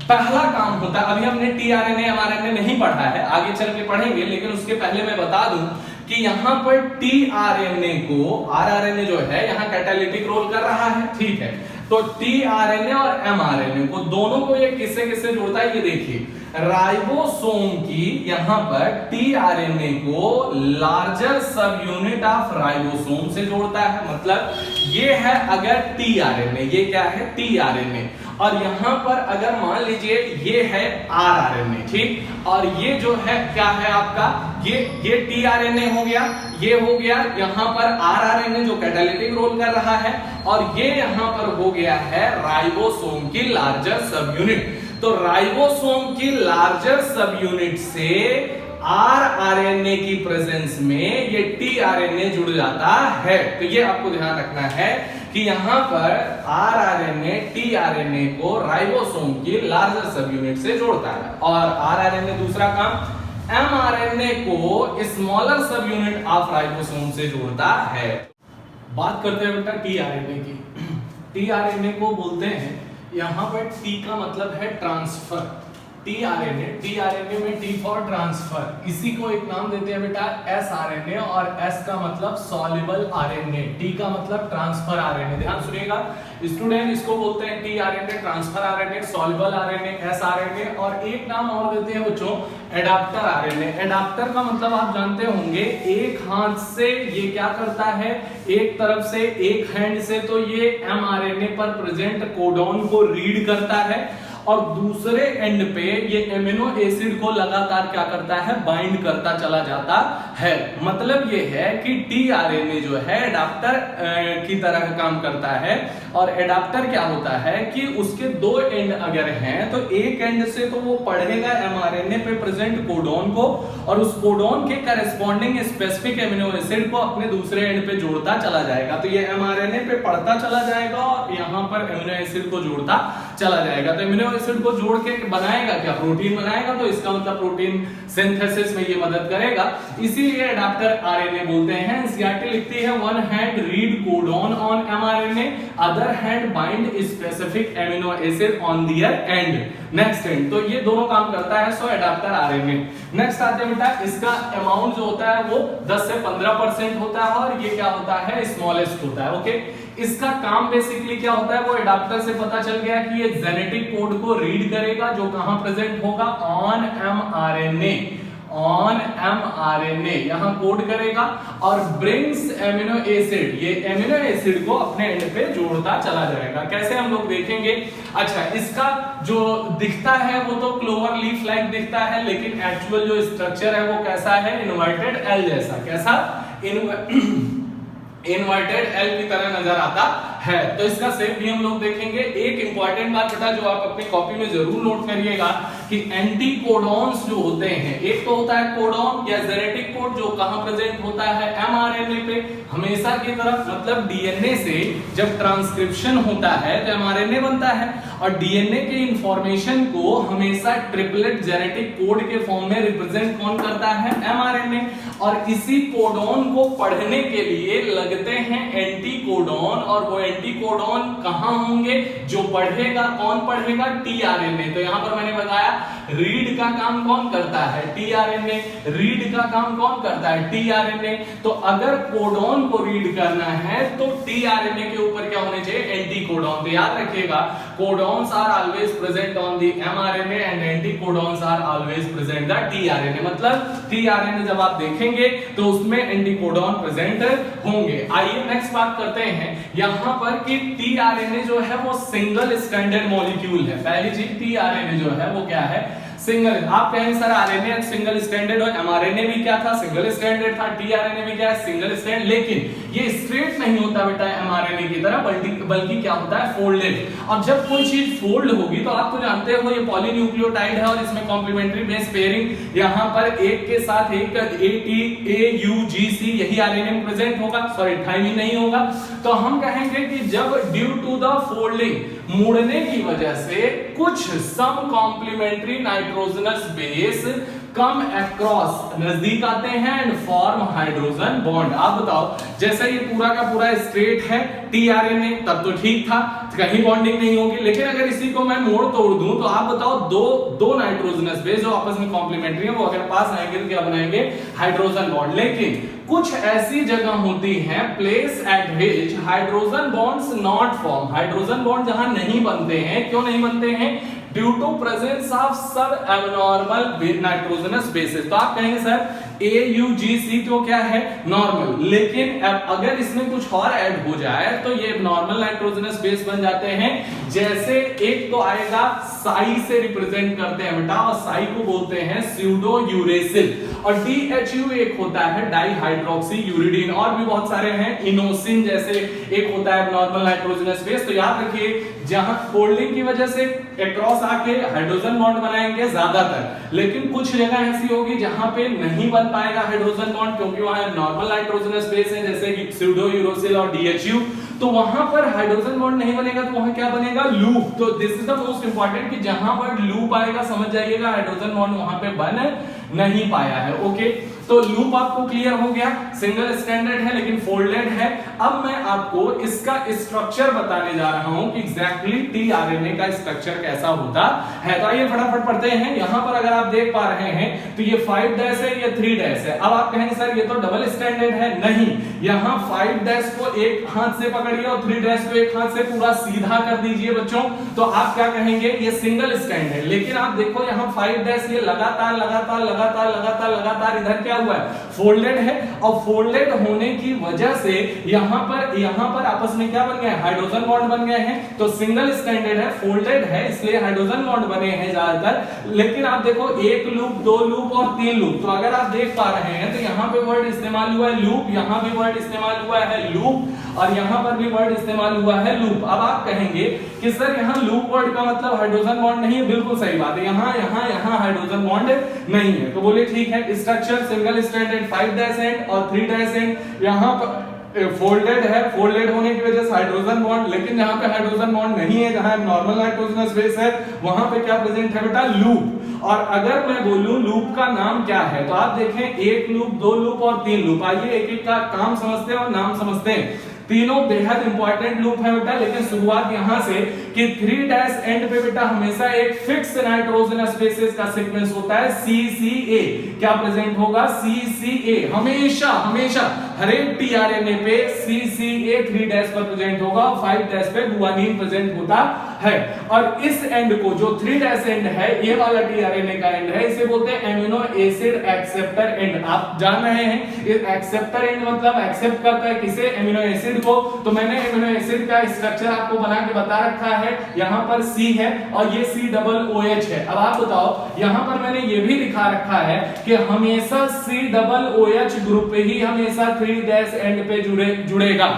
पहला काम होता है, अभी हमने tRNA mRNA नहीं पढ़ा है, आगे चल के पढ़ेंगे, लेकिन उसके पहले मैं बता दूं कि यहां पर tRNA को, RRNA जो है यहां कैटालिटिक रोल कर रहा है, ठीक है। तो टीआरएनए और एमआरएनए को दोनों को ये किससे किससे जोड़ता है, ये देखिए राइबोसोम की यहां पर टीआरएनए को लार्जर सब यूनिट ऑफ राइबोसोम से जोड़ता है। मतलब ये है अगर टीआरएनए, ये क्या है टीआरएनए, और यहां पर अगर मान लीजिए ये है आरआरएनए, ठीक, और ये जो है क्या है आपका, ये टीआरएनए हो गया, ये हो गया यहां पर आरआरएनए जो कैटालिटिक रोल कर रहा है, और ये यहां पर हो गया है राइबोसोम की लार्जर सब यूनिट। तो राइबोसोम की लार्जर सब यूनिट से आरआरएनए की प्रेजेंस में ये टीआरएनए जुड़ जाता है। तो ये आपको ध्यान रखना है कि यहां पर आरआरएनए टीआरएनए को राइबोसोम की लार्जर सब यूनिट से जोड़ता है, और आरआरएनए दूसरा काम एमआरएनए को स्मॉलर सब यूनिट ऑफ राइबोसोम से जोड़ता है। बात करते हैं बेटा टीआरएनए की। टीआरएनए को बोलते हैं, यहां पर टी का मतलब है ट्रांसफर, टीआरएनए में टी फॉर ट्रांसफर, इसी को एक नाम देते हैं बेटा एसआरएनए, और एस का मतलब सॉल्युबल आरएनए, टी का मतलब ट्रांसफर आरएनए। ध्यान सुनिएगा स्टूडेंट, इसको बोलते हैं tRNA, transfer RNA, soluble RNA, sRNA, और एक नाम और देते हैं बच्चों एडाप्टर आरएनए। एडाप्टर का मतलब आप जानते होंगे, एक हाथ से ये क्या करता है, एक तरफ से एक हैंड से तो ये एमआरएनए पर प्रेजेंट कोडॉन को रीड करता है, और दूसरे एंड पे ये एमिनो एसिड को लगातार क्या करता है, बाइंड करता चला जाता है। मतलब ये है कि टीआरएनए जो है एडाप्टर की तरह काम करता है, और एडाप्टर क्या होता है कि उसके दो एंड अगर हैं तो एक एंड से तो वो पढ़ेगा एमआरएनए पे प्रेजेंट कोडॉन को, और उस कोडॉन के करेस्पॉन्डिंग स्पेसिफिक एमिनो एसिड को अपने दूसरे एंड पे जोड़ता चला जाएगा। तो ये एमआरएनए पे पढ़ता चला जाएगा और यहां पर एमिनो एसिड को जोड़ता चला जाएगा। तो एमिनो एसिड को जोड़ के बनाएगा क्या, प्रोटीन बनाएगा, तो इसका मतलब प्रोटीन सिंथेसिस में ये मदद करेगा, इसीलिए एडाप्टर आरएनए बोलते हैं। एनसीईआरटी लिखती है one hand read codon on mRNA, other hand bind specific amino acid on their and, next and. तो ये दोनों काम करता है सो एडाप्टर आरएनए। नेक्स्ट आते हैं बेटा, इसका अमाउंट जो होता है वो 10 से 15% होता है, और ये क्या होता है, स्मॉलेस्ट होता है। ओके, इसका काम बेसिकली क्या होता है, वो एडाप्टर से पता चल गया कि ये जेनेटिक कोड को रीड करेगा जो कहां प्रेजेंट होगा, ऑन एमआरएनए, ऑन एमआरएनए यहां कोड करेगा, और ब्रिंग्स एमिनो एसिड, ये एमिनो एसिड को अपने एंड पे जोड़ता चला जाएगा। कैसे हम लोग देखेंगे। अच्छा, इसका जो दिखता है वो तो क्लोवर लीफ लाइक दिखता है, लेकिन एक्चुअल जो स्ट्रक्चर है वो कैसा है, इन्वर्टेड एल जैसा। कैसा, इन्वर्टेड एल की तरह नजर आता है। तो इसका शेप भी हम लोग देखेंगे। एक इंपॉर्टेंट बात बेटा जो आप अपनी कॉपी में जरूर नोट करिएगा कि एंटीकोडॉन्स जो होते हैं, एक तो होता है कोडॉन या जेनेटिक कोड जो कहां प्रेजेंट होता है, एमआरएनए पे हमेशा की तरफ, मतलब डीएनए से जब ट्रांसक्रिप्शन होता है तो एमआरएनए बनता है, और डीएनए के इंफॉर्मेशन को हमेशा ट्रिपलेट जेनेटिक कोड के फॉर्म में रिप्रेजेंट कौन करता है, एमआरएनए, और इसी कोडॉन को पढ़ने के लिए लगते हैं एंटीकोडॉन, और वो एंटीकोडॉन कहां होंगे, जो पढ़ेगा, कौन पढ़ेगा, टीआरएनए। तो यहां पर मैंने बताया रीड का काम कौन करता है, टीआरएनए, रीड का काम कौन करता है, टीआरएनए। तो अगर कोडॉन को रीड करना है तो टीआरएनए के ऊपर क्या होने चाहिए, एंटीकोडॉन। तो याद रखिएगा, codons are always present on the mRNA and anticodons are always present the tRNA. मतलब टीआरएनए जब आप देखेंगे तो उसमें एंटीकोडॉन प्रेजेंट होंगे। आइए नेक्स्ट बात करते हैं यहां पर कि टीआरएनए जो है वो सिंगल स्ट्रैंडेड मॉलिक्यूल है। पहली चीज, टीआरएनए जो है वो क्या है, सिंगल। आप कहेंगे सर आरएनए सिंगल स्ट्रैंडेड और एमआरएनए भी क्या था, सिंगल स्ट्रैंडेड था, टीआरएनए भी क्या है, सिंगल स्ट्रैंड। लेकिन ये स्ट्रेट नहीं होता बेटा एमआरएनए की तरह, बल्कि क्या होता है, फोल्डेड। और जब कोई चीज फोल्ड होगी तो आप तो जानते हो ये पॉलीन्यूक्लियोटाइड है, और इसमें कॉम्प्लीमेंट्री बेस पेयरिंग यहां पर एक के साथ एक ATAUGC यही आरएनए में प्रेजेंट होगा, सॉरी थाइमिन नहीं होगा। तो हम कहेंगे कि जब ड्यू टू द फोल्डिंग, मुड़ने की वजह से कुछ some complementary nitrogenous base come across, नजदीक आते हैं एंड फॉर्म हाइड्रोजन बॉन्ड। आप बताओ, जैसे ये पूरा का पूरा स्ट्रेट है टीआरएनए, तब तो ठीक था, कहीं बॉन्डिंग नहीं होगी। लेकिन अगर इसी को मैं मोड़ तोड़ दूं तो आप बताओ, दो नाइट्रोजनस बेस जो आपस में कॉम्प्लीमेंट्री है, वो अगर पास आएंगे तो क्या बनाएंगे? Hydrogen bond. लेकिन कुछ ऐसी जगह होती हैं, place at which hydrogen bonds not form, hydrogen bond जहां नहीं बनते हैं। क्यों नहीं बनते हैं? ड्यू टू प्रेजेंस ऑफ सब एबनॉर्मल नाइट्रोजनस बेसेस। तो आप कहेंगे सर AUGC तो क्या है? नॉर्मल। लेकिन अगर इसमें कुछ और ऐड हो जाए तो ये नॉर्मल नाइट्रोजनस बेस बन जाते हैं। जैसे एक तो आएगा साई से रिप्रेजेंट करते हैं बेटा, और साई को बोलते हैं स्यूडो यूरेसिल, और DHU एक होता है डाइहाइड्रोक्सी यूरिडीन, और भी बहुत सारे हैं, इनोसिन जैसे एक होता है नॉर्मल नाइट्रोजनस बेस। तो याद रखिए, जहां फोल्डिंग की वजह से अक्रॉस आके हाइड्रोजन बॉन्ड बनाएंगे ज्यादातर, लेकिन कुछ जगह ऐसी होगी जहां पे नहीं बन पाएगा हाइड्रोजन बॉन्ड, क्योंकि वहां नॉर्मल नाइट्रोजनस बेस है, जैसे कि स्यूडो यूरोसिल और DHU। तो वहां पर हाइड्रोजन बॉन्ड नहीं बनेगा, तो वहां क्या बनेगा? लूप। तो this is the most important, कि जहां पर लूप आएगा समझ जाइएगा हाइड्रोजन बॉन्ड वहां पे बन नहीं पाया है। ओके, तो लूप आपको क्लियर हो गया, सिंगल स्टैंडर्ड है लेकिन फोल्डेड है। अब मैं आपको इसका स्ट्रक्चर बताने जा रहा हूं कि एग्जैक्टली टीआरएनए का स्ट्रक्चर कैसा होता है। तो आइए फटाफट पढ़ते हैं। यहां पर अगर आप देख पा रहे हैं तो ये 5 डैश है, ये 3 डैश है। अब आप कहेंगे सर ये तो डबल स्टैंडर्ड है। नहीं, यहां 5 डैश को एक हाथ से पकड़िए और 3 डैश को एक हाथ से पूरा सीधा कर दीजिए बच्चों, तो आप क्या कहेंगे? ये सिंगल स्टैंडर्ड। लेकिन आप देखो यहां 5 डैश ये लगातार लगातार लगातार लगातार लगातार इधर क्या हुआ है? फोल्डेड है, और फोल्डेड होने की वजह से यहां पर आपस में क्या बन गए? हाइड्रोजन बॉन्ड बन गए हैं। तो सिंगल स्टैंडर्ड है, फोल्डेड है, इसलिए हाइड्रोजन बॉन्ड बने हैं ज्यादातर। लेकिन आप देखो 1 लूप, 2 लूप और 3 लूप। तो अगर आप देख पा रहे हैं तो यहां पे वर्ड इस्तेमाल हुआ है लूप, यहां भी वर्ड इस्तेमाल हुआ है लूप, और यहां पर भी वर्ड इस्तेमाल हुआ है लूप। अब आप कहेंगे कि सर यहां लूप वर्ड का मतलब हाइड्रोजन बॉन्ड नहीं है। बिल्कुल सही बात है, यहां हाइड्रोजन बॉन्ड नहीं है। तो बोले ठीक है, structure single standard 5 dash and और 3 डैश एंड, यहां पर फोल्डेड है, फोल्डेड होने की वजह से हाइड्रोजन बॉन्ड। लेकिन जहां पे हाइड्रोजन बॉन्ड नहीं है, जहां नॉर्मल नाइट्रोजनस बेस है, वहां पे क्या प्रेजेंट है बेटा? लूप। और अगर मैं बोलूं लूप का नाम क्या है, तो आप देखें 1 लूप, 2 लूप और 3 लूप। आइए एक एक का काम समझते हैं और नाम समझते हैं। तीनों बेहद इंपॉर्टेंट लूप है बेटा, लेकिन शुरुआत यहां से कि 3 डैश एंड पे बेटा हमेशा एक फिक्स नाइट्रोजनस बेसेस का सीक्वेंस होता है CCA। क्या प्रेजेंट होगा? CCA हमेशा हमेशा हर एक टीआरएनए पे CCA 3 डैश पर प्रेजेंट होगा, 5 डैश पे गुआनिन प्रेजेंट होता है। और इस एंड को जो 3 डैश एंड है, ये वाला टीआरएनए का एंड है, इसे बोलते हैं एमिनो एसिड एक्सेप्टर एंड। आप जान रहे हैं एक्सेप्टर एंड मतलब एक्सेप्ट करता है किसे? एमिनो एसिड को। तो मैंने एमिनो एसिड का स्ट्रक्चर आपको बना के बता रखा है। यहां पर C है और ये COOH है। अब आप बताओ, यहां पर मैंने ये भी दिखा रखा है कि हमेशा COOH ग्रुप पे ही हमेशा 3 डैश एंड पे जुड़ेगा।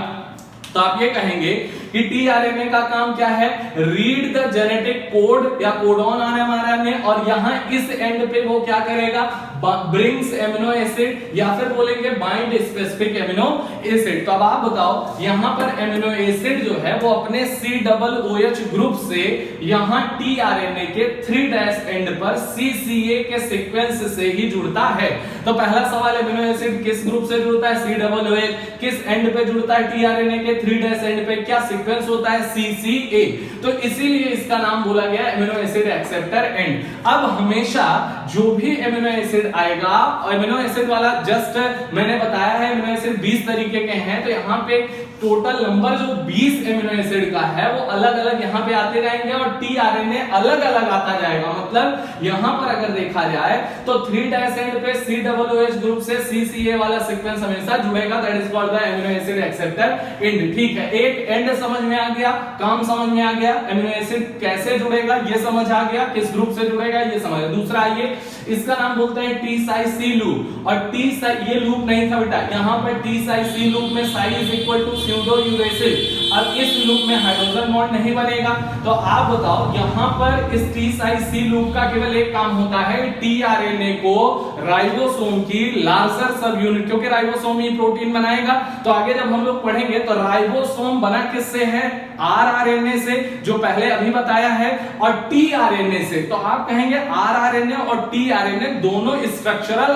तो आप ये कहेंगे कि टीआरएनए का काम क्या है? रीड द जेनेटिक कोड या कोडॉन आने वाला में, और यहां इस एंड पे वो क्या करेगा? ब्रिंग्स एमिनो एसिड, या फिर बोलेंगे बाइंड स्पेसिफिक एमिनो एसिड। तो अब आप बताओ, यहां पर एमिनो एसिड जो है वो अपने COOH ग्रुप से यहां टीआरएनए के 3 डैश एंड पर CCA के सीक्वेंस से ही जुड़ता है। तो पहला सवाल, एमिनो एसिड किस ग्रुप से जुड़ता है? COOH। किस एंड पे जुड़ता है टीआरएनए के 3 डैश एंड पे? क्या सीक्वेंस होता है? CCA। तो इसीलिए इसका नाम बोला गया एमिनो एसिड एक्सेप्टर एंड। अब हमेशा जो भी एमिनो एसिड आएगा, एमिनो एसिड वाला जस्ट मैंने बताया है एमिनो एसिड 20 तरीके के हैं, तो यहाँ पे टोटल नंबर जो 20 एमिनो एसिड का है वो अलग अलग यहाँ पे आते जाएंगे और टीआरएनए अलग अलग आता जाएगा। मतलब यहाँ पर अगर देखा जाए तो 3 डैश एंड पे COOH ग्रुप से CCA वाला सीक्वेंस हमेशा जुड़ेगा, that is called the amino acid acceptor and. ठीक है, एक एंड समझ में आ गया, काम समझ में आ गया, एमिनो एसिड कैसे जुड़ेगा ये समझ आ गया, किस ग्रुप से जुड़ेगा ये समझ। दूसरा आइए, इसका नाम बोलते हैं T-Psi-C लूप। और ये लूप नहीं था बेटा, यहाँ पर T-Psi-C लूप में psi is equal to pseudo uracil अब इस लूप में हाइड्रोजन बॉन्ड नहीं बनेगा, तो आप बताओ यहाँ पर इस टी साइड सी लूप का केवल एक काम होता है, टीआरएनए को राइबोसोम की लार्जर सब यूनिट, क्योंकि राइबोसोम ही प्रोटीन बनाएगा, तो आगे जब हम लोग पढ़ेंगे तो राइबोसोम बना किससे है, आरआरएनए से, जो पहले अभी बताया है, और टीआरएनए से। तो आप कहेंगे आरआरएनए और टीआरएनए दोनों स्ट्रक्चरल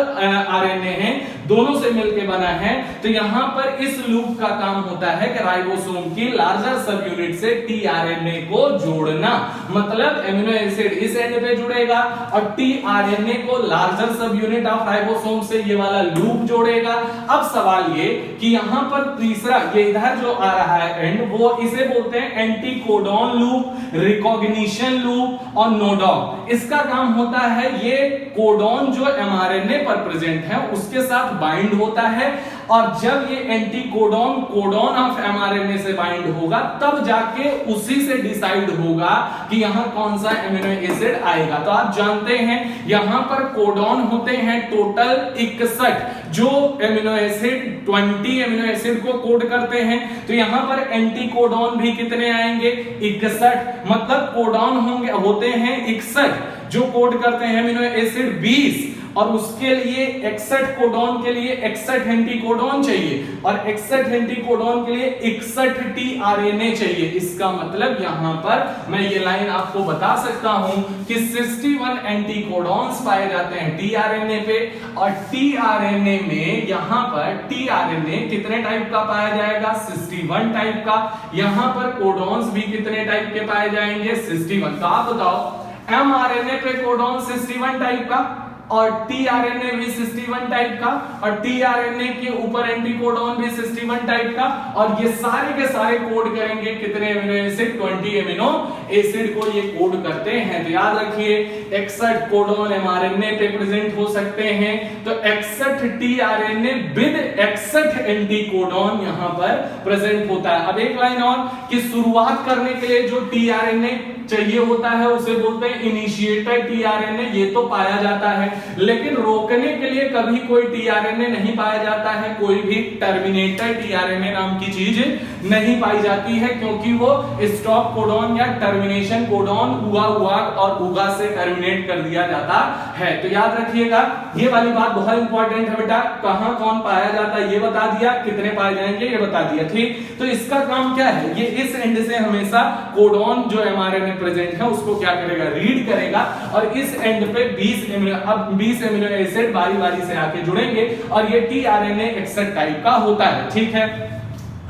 आरएनए हैं, दोनों से मिलकर बना है। तो यहां पर इस लूप का काम होता है कि राइबोसोम की लार्जर सब यूनिट से टीआरएनए को जोड़ना, मतलब एमिनो एसिड इस एंड पे जुड़ेगा और टीआरएनए को लार्जर सब यूनिट ऑफ राइबोसोम से ये वाला लूप जोड़ेगा। अब सवाल ये कि यहां पर तीसरा ये इधर जो आ रहा है एंड, वो इसे बोलते हैं एंटीकोडॉन लूप, रिकॉग्निशन लूप और नोडॉन। इसका काम होता है ये कोडॉन जो एमआरएनए पर प्रेजेंट है उसके साथ बाइंड होता है, और जब ये एंटीकोडॉन कोडॉन ऑफ एमआरएनए से बाइंड होगा तब जाके उसी से डिसाइड होगा कि यहां कौन सा एमिनो एसिड आएगा। तो आप जानते हैं यहां पर कोडॉन होते हैं टोटल 61, जो एमिनो एसिड 20 एमिनो एसिड को कोड करते हैं। तो यहां पर एंटीकोडॉन भी कितने आएंगे, 61, मतलब कोडॉन होंगे होते हैं 61 जो कोड करते हैं एमिनो एसिड 20, और उसके लिए 61 कोडॉन के लिए 61 एंटीकोडॉन चाहिए, और 61 एंटीकोडॉन के लिए 61 टीआरएनए चाहिए। इसका मतलब यहां पर मैं ये लाइन आपको बता सकता हूं कि 61 एंटीकोडॉन्स पाए जाते हैं टीआरएनए पे, और टीआरएनए में यहां पर टीआरएनए कितने टाइप का पाया जाएगा, 61 टाइप का। यहां पर कोडॉन्स भी कितने टाइप के पाए जाएंगे, 61। तो आप बताओ एमआरएनए पे कोडॉन 61 टाइप का, और टीआरएनए भी 61 टाइप का, और टीआरएनए के ऊपर एंटीकोडॉन भी 61 टाइप का, और ये सारे के सारे कोड करेंगे कितने एमिनो एसिड, 20 एमिनो एसिड को ये कोड करते हैं। तो याद रखिए 61 कोडॉन एमआरएनए पे प्रेजेंट हो सकते हैं, तो 61 टीआरएनए विद 61 एंटीकोडॉन यहां पर प्रेजेंट होता है। अब एक लाइन और कि शुरुआत करने के लिए जो टीआरएनए चाहिए होता है उसे बोलते हैं इनिशिएटर टीआरएनए, ये तो पाया जाता है, लेकिन रोकने के लिए कभी कोई टीआरएनए नहीं पाया जाता है, कोई भी टर्मिनेटर टीआरएनए नाम की चीज नहीं पाई जाती है, क्योंकि वो स्टॉप कोडॉन या टर्मिनेशन कोडॉन हुआ और उगा से टर्मिनेट कर दिया जाता है। तो याद रखिएगा ये वाली बात बहुत इंपॉर्टेंट है बेटा, कहां कौन पाया जाता है ये बता दिया, कितने पाए जाएंगे ये बता दिया, ठीक। तो इसका काम क्या है, ये इस एंड से हमेशा कोडॉन जो एमआरएनए प्रेजेंट है उसको क्या करेगा, रीड करेगा, और इस एंड पे 20 एमिनो एसिड बारी बारी से आके जुड़ेंगे, और ये टीआरएनए 61 टाइप का होता है, ठीक है।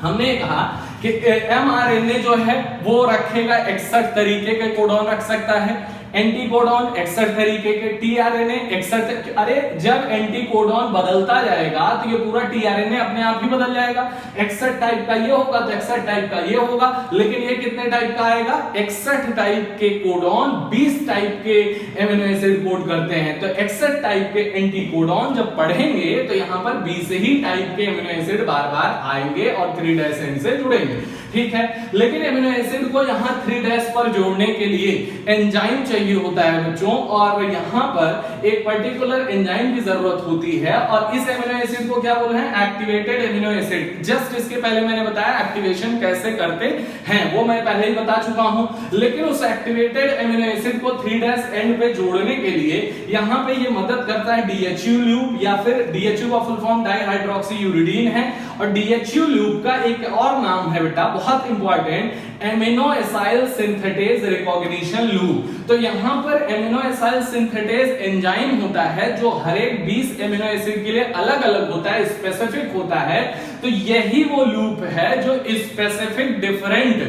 हमने कहा कि एमआरएनए जो है वो रखेगा 61 तरीके के कोडॉन रख सकता है, एंटीकोडॉन 61 तरीके के, टीआरएनए 61। अरे जब एंटीकोडॉन बदलता जाएगा तो ये पूरा टीआरएनए अपने आप ही बदल जाएगा, 61 टाइप का ये होगा तो 61 टाइप का ये होगा, लेकिन ये कितने टाइप का आएगा, 61 टाइप के कोडॉन 20 टाइप के एमिनो एसिड कोड करते हैं। तो 61 टाइप के एंटीकोडॉन जब पढ़ेंगे तो यहां पर 20 ही टाइप के एमिनो एसिड बार बार आएंगे और 3' से जुड़ेंगे, ठीक है। लेकिन एमिनो एसिड को यहां 3' पर जोड़ने के लिए एंजाइम चाहिए होता है बच्चों, और यहां पर एक पर्टिकुलर एंजाइम की जरूरत होती है, और इस एमिनो एसिड को क्या बोल रहे हैं, एक्टिवेटेड एमिनो एसिड। जस्ट इसके पहले मैंने बताया एक्टिवेशन कैसे करते हैं, वो मैं पहले ही बता चुका हूं, लेकिन उस एक्टिवेटेड एमिनो एसिड को 3' एंड पे जोड़ने के लिए यहां पे ये मदद करता है DHU लूप, या फिर DHU का फुल फॉर्म डाइहाइड्रोक्सीयूरिडीन है, और DHU लूप का एक और नाम है बेटा बहुत important, amino acyl synthetase recognition loop. तो यहां पर एमिनो एसाइल सिंथेटेज एंजाइम होता है जो हर एक 20 एमिनो एसिड के लिए अलग अलग होता है, स्पेसिफिक होता है। तो यही वो लूप है जो specific different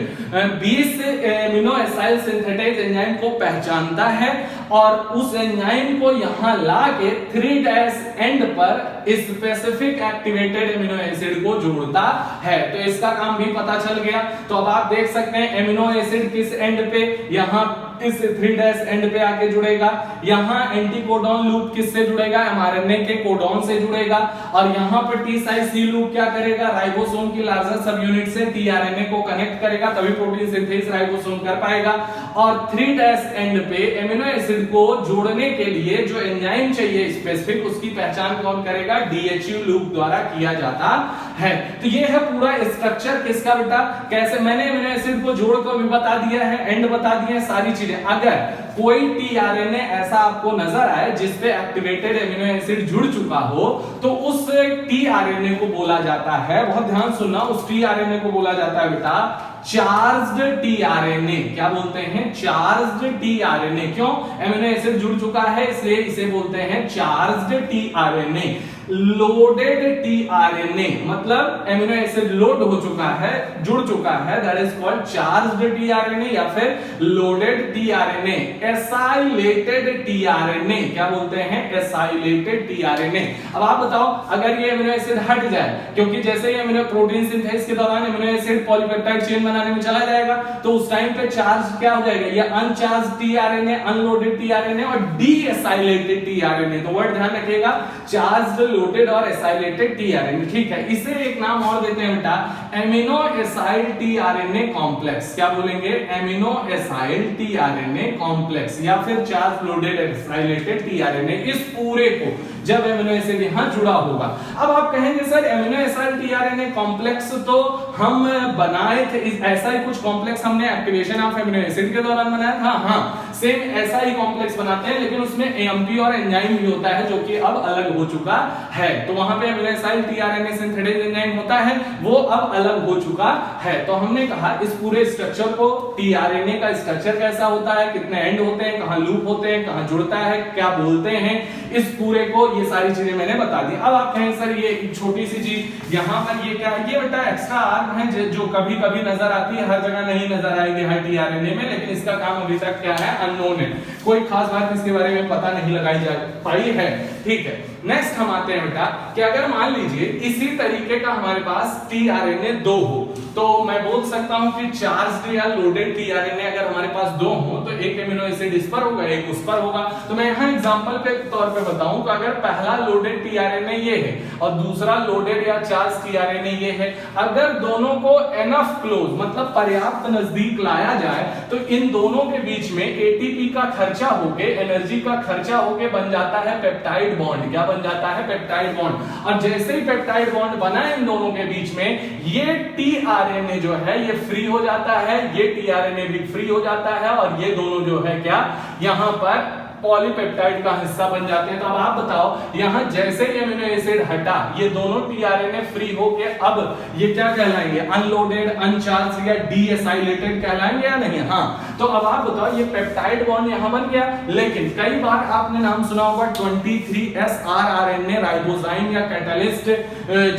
20 amino acyl synthetase enzyme को पहचानता है, और उस एंजाइम को यहां लाके 3' एंड पर स्पेसिफिक एक्टिवेटेड एमिनो एसिड को जोड़ता है। तो इसका काम भी पता चल गया। तो अब आप देख सकते हैं एमिनो एसिड किस एंड पे, यहां इस 3' एंड पे आके जुड़ेगा। यहाँ एंटीकोडॉन लूप किससे जुड़ेगा, mRNA के कोडॉन से जुड़ेगा। और यहाँ पर टी साइड सी लूप क्या करेगा, राइबोसोम की लार्जर सब यूनिट से टीआरएनए को कनेक्ट करेगा, तभी प्रोटीन सिंथेसिस राइबोसोम कर पाएगा। और 3' एंड पे एमिनो एसिड को जोड़ने के लिए जो एंजाइम चाहिए स्पेसिफिक, उसकी पहचान कौन करेगा, डीएचयू लूप द्वारा किया जाता है। तो ये है पूरा स्ट्रक्चर किसका बेटा, कैसे मैंने एमिनो एसिड को जोड़ को भी बता दिया है, एंड बता दिए हैं सारी चीजें। अगर कोई टीआरएनए ऐसा आपको नजर आए जिसपे एक्टिवेटेड एमिनो एसिड जुड़ चुका हो, तो उस टीआरएनए को बोला जाता है, बहुत ध्यान सुनना, उस टीआरएनए को बोला जाता है बेटा चार्ज्ड टीआरएनए। क्या बोलते हैं, चार्ज्ड टीआरएनए। क्यों, एमिनो एसिड जुड़ चुका है इसलिए इसे बोलते हैं चार्ज्ड टीआरएनए। लोडेड टीआरएनए मतलब एमिनो एसिड लोड हो चुका है, जुड़ चुका है, that is called charged tRNA या फिर लोडेड टीआरएनए। एसाइलेटेड टीआरएनए, क्या बोलते हैं, एसाइलेटेड टीआरएनए। अब आप बताओ, अगर ये एमिनो एसिड हट जाए, क्योंकि जैसे ही एमिनो प्रोटीन सिंथेसिस के दौरान एमिनो एसिड पॉलीपेप्टाइड चेन बनाने में चला जाएगा, तो उस टाइम पे चार्ज क्या हो जाएगा, ये अनचार्ज टीआरएनए, अनलोडेड टीआरएनए और डीएसाइलेटेड टीआरएनए। तो वर्ड ध्यान रखिएगा, चार्ज्ड, लोडेड और एसाइलेटेड टीआरएनए। ठीक है, इसे एक नाम और देते हैं बेटा, एमिनो एसाइल टीआरएनए कॉम्प्लेक्स। क्या बोलेंगे, एमिनो एसाइल टीआरएनए कॉम्प्लेक्स या फिर चार्ज लोडेड एसाइलेटेड टीआरएनए। इस पूरे को जब एमिनो एसिड यहां जुड़ा होगा, अब आप कहेंगे sir amino acyl tRNA complex तो हम बनाए थे, ऐसा ही कुछ कॉम्प्लेक्स हमने एक्टिवेशन ऑफ एमिनो एसिड के दौरान बनाया था। हाँ, सेम ऐसा ही कॉम्प्लेक्स बनाते हैं, लेकिन उसमें एएमपी और एंजाइम भी होता है जो कि अब अलग हो चुका है। तो वहां पे amino acyl tRNA synthetic enzyme होता है, वो अब अलग हो चुका है। तो हमने कहा इस पूरे स्ट्रक्चर को, टीआरएनए का स्ट्रक्चर कैसा होता है, कितने एंड होते हैं, कहां लूप होते हैं, कहां जुड़ता है, क्या बोलते हैं, इस पूरे को, ये सारी चीजें मैंने बता दी। अब आप कहें सर ये एक छोटी सी चीज यहाँ पर ये क्या है, ये बेटा एक्स्ट्रा आर्म है जो कभी कभी नजर आती है, हर जगह नहीं नजर आएगी हर टीआरएनए में, लेकिन इसका काम अभी तक क्या है, अननोन है, कोई खास बात इसके बारे में पता नहीं लगाई जा पाई है। ठीक है, नेक्स्ट हम आते हैं बेटा कि अगर मान लीजिए इसी तरीके का हमारे पास टीआरएनए 2 हो, तो मैं बोल सकता हूं कि चार्ज्ड या लोडेड टीआरएनए अगर हमारे पास 2 हो, तो एक एमिनो एसिड इस पर होगा, एक उस पर होगा। तो मैं यहां एग्जांपल के तौर पे बताऊं कि अगर पहला लोडेड टीआरएनए ये है और दूसरा लोडेड या चार्ज टीआरएनए ये है, अगर दोनों को एनफ क्लोज मतलब पर्याप्त नजदीक लाया जाए, तो इन दोनों के बीच में एटीपी का खर्चा होके, एनर्जी का खर्चा होके बन जाता है पेप्टाइड बॉन्ड। क्या बन जाता है, पेप्टाइड बॉन्ड। और जैसे ही पेप्टाइड बॉन्ड बना इन दोनों के बीच में, ये टीआरएनए जो है ये फ्री हो जाता है, ये टीआरएनए भी फ्री हो जाता है, और ये दोनों जो है क्या यहां पर पॉलीपेप्टाइड का हिस्सा बन जाते हैं। तो अब आप बताओ, यहां जैसे ही एमिनो एसिड हटा, ये दोनों टीआरएनए फ्री होके अब ये क्या कहलाएंगे, अनलोडेड, अनचार्ज या डीएसाइलेटेड कहलाएंगे या नहीं। हाँ, तो अब आप बताओ, ये पेप्टाइड बॉन्ड यहां बन गया, लेकिन कई बार आपने नाम सुना होगा 23S आरआरएनए राइबोजाइम या कैटलिस्ट,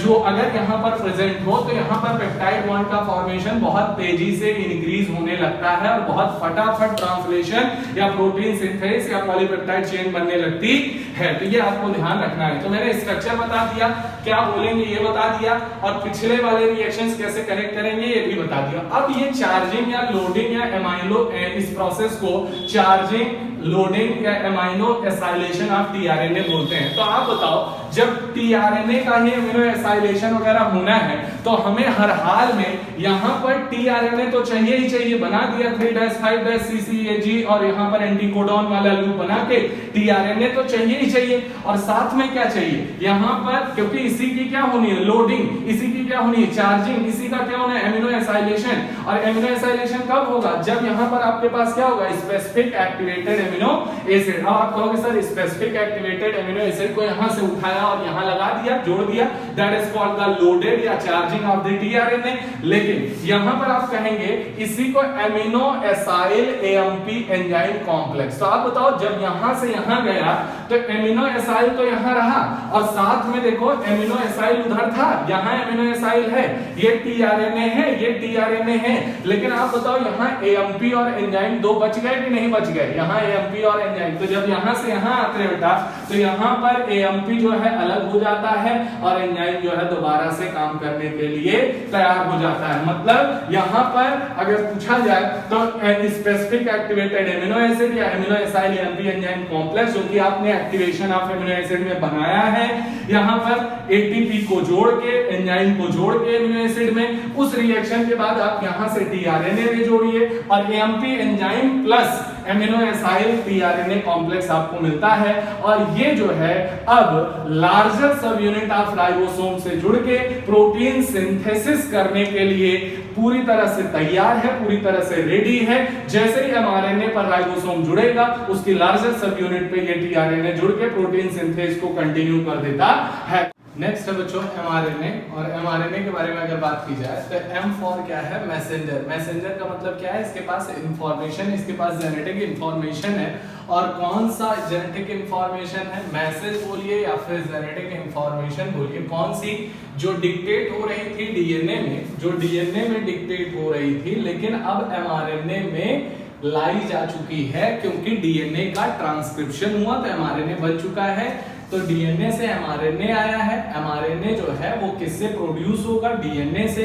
जो अगर यहां पर प्रेजेंट हो, तो यहां पर पेप्टाइड बॉन्ड का फॉर्मेशन बहुत तेजी से इंक्रीज होने लगता है और बहुत फटाफट ट्रांसलेशन या प्रोटीन सिंथेसिस या पॉलीपेप्टाइड चेन बनने लगती है। तो ये आपको ध्यान रखना है। तो मैंने स्ट्रक्चर बता दिया, क्या बोलेंगे ये बता दिया, और पिछले वाले रिएक्शंस कैसे कनेक्ट करेंगे ये भी बता दिया। अब ये चार्जिंग या लोडिंग या एमाइनो, इस प्रोसेस को चार्जिंग, लोडिंग या एमाइनो एसाइलेशन ऑफ टीआरएनए बोलते हैं। तो आप बताओ, जब टीआरएनए का ही एमिनो एसाइलेशन वगैरह होना है, तो हमें हर हाल में यहां पर टीआरएनए तो चाहिए ही चाहिए। बना दिया 3'5'CCAG और यहां पर एंटीकोडॉन वाला लूप बना के टीआरएनए तो चाहिए ही चाहिए, और साथ में क्या चाहिए यहां पर, क्योंकि इसी की क्या होनी है, लोडिंग, इसी की क्या होनी है, चार्जिंग, इसी का क्या होना है, एमिनो एसाइलेशन। और एमिनो एसाइलेशन कब होगा, जब यहां पर आपके पास क्या होगा, स्पेसिफिक एक्टिवेटेड एमिनो एसिड। अब आप कहोगे sir specific activated amino acid को यहां से उठाया और यहां लगा दिया, जोड़ दिया, that is called the loaded या चार्जिंग ऑफ द टीआरएनए। लेकिन यहां पर आप कहेंगे इसी को amino acyl AMP enzyme complex. तो आप बताओ, जब यहां से यहां गया तो एमिनो एसाइल तो यहां रहा, और साथ में देखो एमिनो एसाइल उधर था, यहां एमिनो एसाइल है, ये टीआरएनए है, ये टीआरएनए है। लेकिन आप बताओ, यहां एएमपी और एंजाइम दो बच गए कि नहीं बच गए, यहां एएमपी और एंजाइम। तो जब यहां से यहां आते हैं बेटा, तो यहां पर एएमपी जो है अलग हो जाता है और एंजाइम जो है दोबारा से काम करने के के लिए तैयार हो जाता है। मतलब यहाँ पर अगर पूछा जाए तो स्पेसिफिक एक्टिवेटेड एमिनो एसिड या amino acyl MP enzyme complex जो कि आपने एक्टिवेशन ऑफ एमिनो एसिड में बनाया है, यहाँ पर एटीपी को जोड़ के एंजाइम को जोड़ के एमिनो एसिड में, उस रिएक्शन के बाद आप यहाँ से टीआरएनए भी जोड़िए और AMP enzyme plus amino acyl tRNA complex आपको मिलता है। और ये जो है अब लार्जर सब यूनिट ऑफ राइबोसोम से जुड़ के प्रोटीन सिंथेसिस करने के लिए पूरी तरह से तैयार है, पूरी तरह से रेडी है। जैसे ही एमआरएनए पर राइबोसोम जुड़ेगा उसकी लार्जर सब यूनिट पे ये टीआरएनए जुड़ के प्रोटीन सिंथेसिस को कंटिन्यू कर देता है। नेक्स्ट है बच्चों एमआरएनए, और एमआरएनए के बारे में अगर बात की जाए तो एम फॉर क्या है, मैसेंजर। मैसेंजर का मतलब क्या है, इसके पास इंफॉर्मेशन, इसके पास जेनेटिक इंफॉर्मेशन है। और कौन सा जेनेटिक इंफॉर्मेशन है, मैसेज बोलिए या फिर जेनेटिक इंफॉर्मेशन बोलिए, कौन सी, जो डिक्टेट हो रही थी डीएनए में, जो डीएनए में डिक्टेट हो रही थी, लेकिन अब एमआरएनए में लाई जा चुकी है क्योंकि डीएनए का ट्रांसक्रिप्शन हुआ तो एमआरएनए बन चुका है। तो डीएनए से एमआरएनए आया है। एमआरएनए जो है वो किससे प्रोड्यूस होगा, डीएनए से।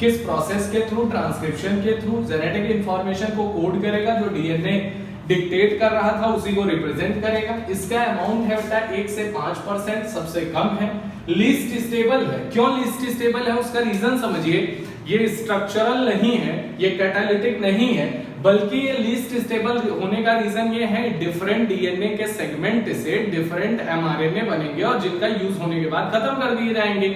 किस प्रोसेस के थ्रू, ट्रांसक्रिप्शन के थ्रू। जेनेटिक इंफॉर्मेशन को कोड करेगा, जो डीएनए डिक्टेट कर रहा था उसी को रिप्रेजेंट करेगा। इसका अमाउंट है बेटा 1 से 5%, सबसे कम है। लीस्ट स्टेबल है। क्यों लीस्ट स्टेबल है, उसका रीजन समझिए। ये स्ट्रक्चरल नहीं है, ये कैटालिटिक नहीं है, बल्कि ये लीस्ट स्टेबल होने का रीजन ये है डिफरेंट डीएनए के सेगमेंट से डिफरेंट एमआरएनए बनेंगे और जिनका यूज होने के बाद खत्म कर दिए जाएंगे।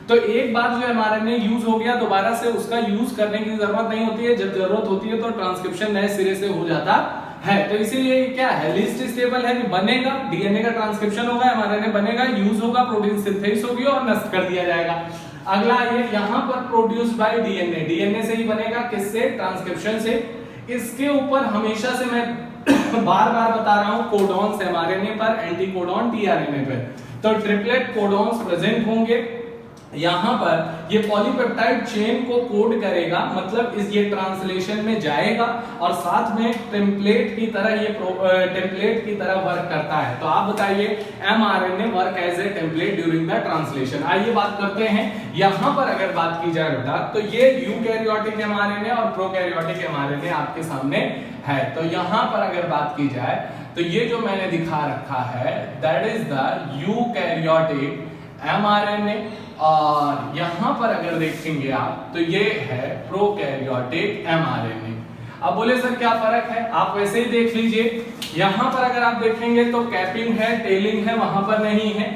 तो एक बार जो एमआरएनए यूज हो गया दोबारा से उसका यूज करने की जरूरत नहीं होती है। जब जरूरत होती है तो ट्रांसक्रिप्शन नए सिरे से हो जाता है। तो इसीलिए क्या है, लिस्ट स्टेबल है कि बनेगा, डीएनए का ट्रांसक्रिप्शन होगा, एमआरएनए बनेगा, यूज होगा, प्रोटीन सिंथेसिस होगी और नष्ट कर दिया जाएगा। अगला ये यहाँ पर प्रोड्यूस बाय डीएनए, डीएनए से ही बनेगा, किससे, ट्रांसक्रिप्शन से। इसके ऊपर हमेशा से मैं बार बार बता रहा हूं कोडॉन्स एमआरएनए पर, एंटी कोडॉन टीआरएनए पर। तो ट्रिपलेट कोडॉन्स प्रेजेंट होंगे। यहां पर ये पॉलीपेप्टाइड चेन को कोड करेगा, मतलब इस ये ट्रांसलेशन में जाएगा और साथ में टेम्पलेट की तरह, ये टेम्पलेट की तरह वर्क करता है। तो आप बताइए mRNA work as a template during the translation. आइए बात करते हैं। यहां पर अगर बात की जाए बेटा तो ये यूकैरियोटिक एमआरएनए और प्रोकैरियोटिक एमआरएनए आपके सामने है। तो यहां पर अगर बात की जाए तो ये जो मैंने दिखा रखा है that is the eukaryotic mRNA, और यहां पर अगर देखेंगे आप तो ये है प्रोकैरियोटिक एमआरएनए। अब बोले सर क्या फर्क है, आप वैसे ही देख लीजिए। यहां पर अगर आप देखेंगे तो कैपिंग है, टेलिंग है, वहां पर नहीं है।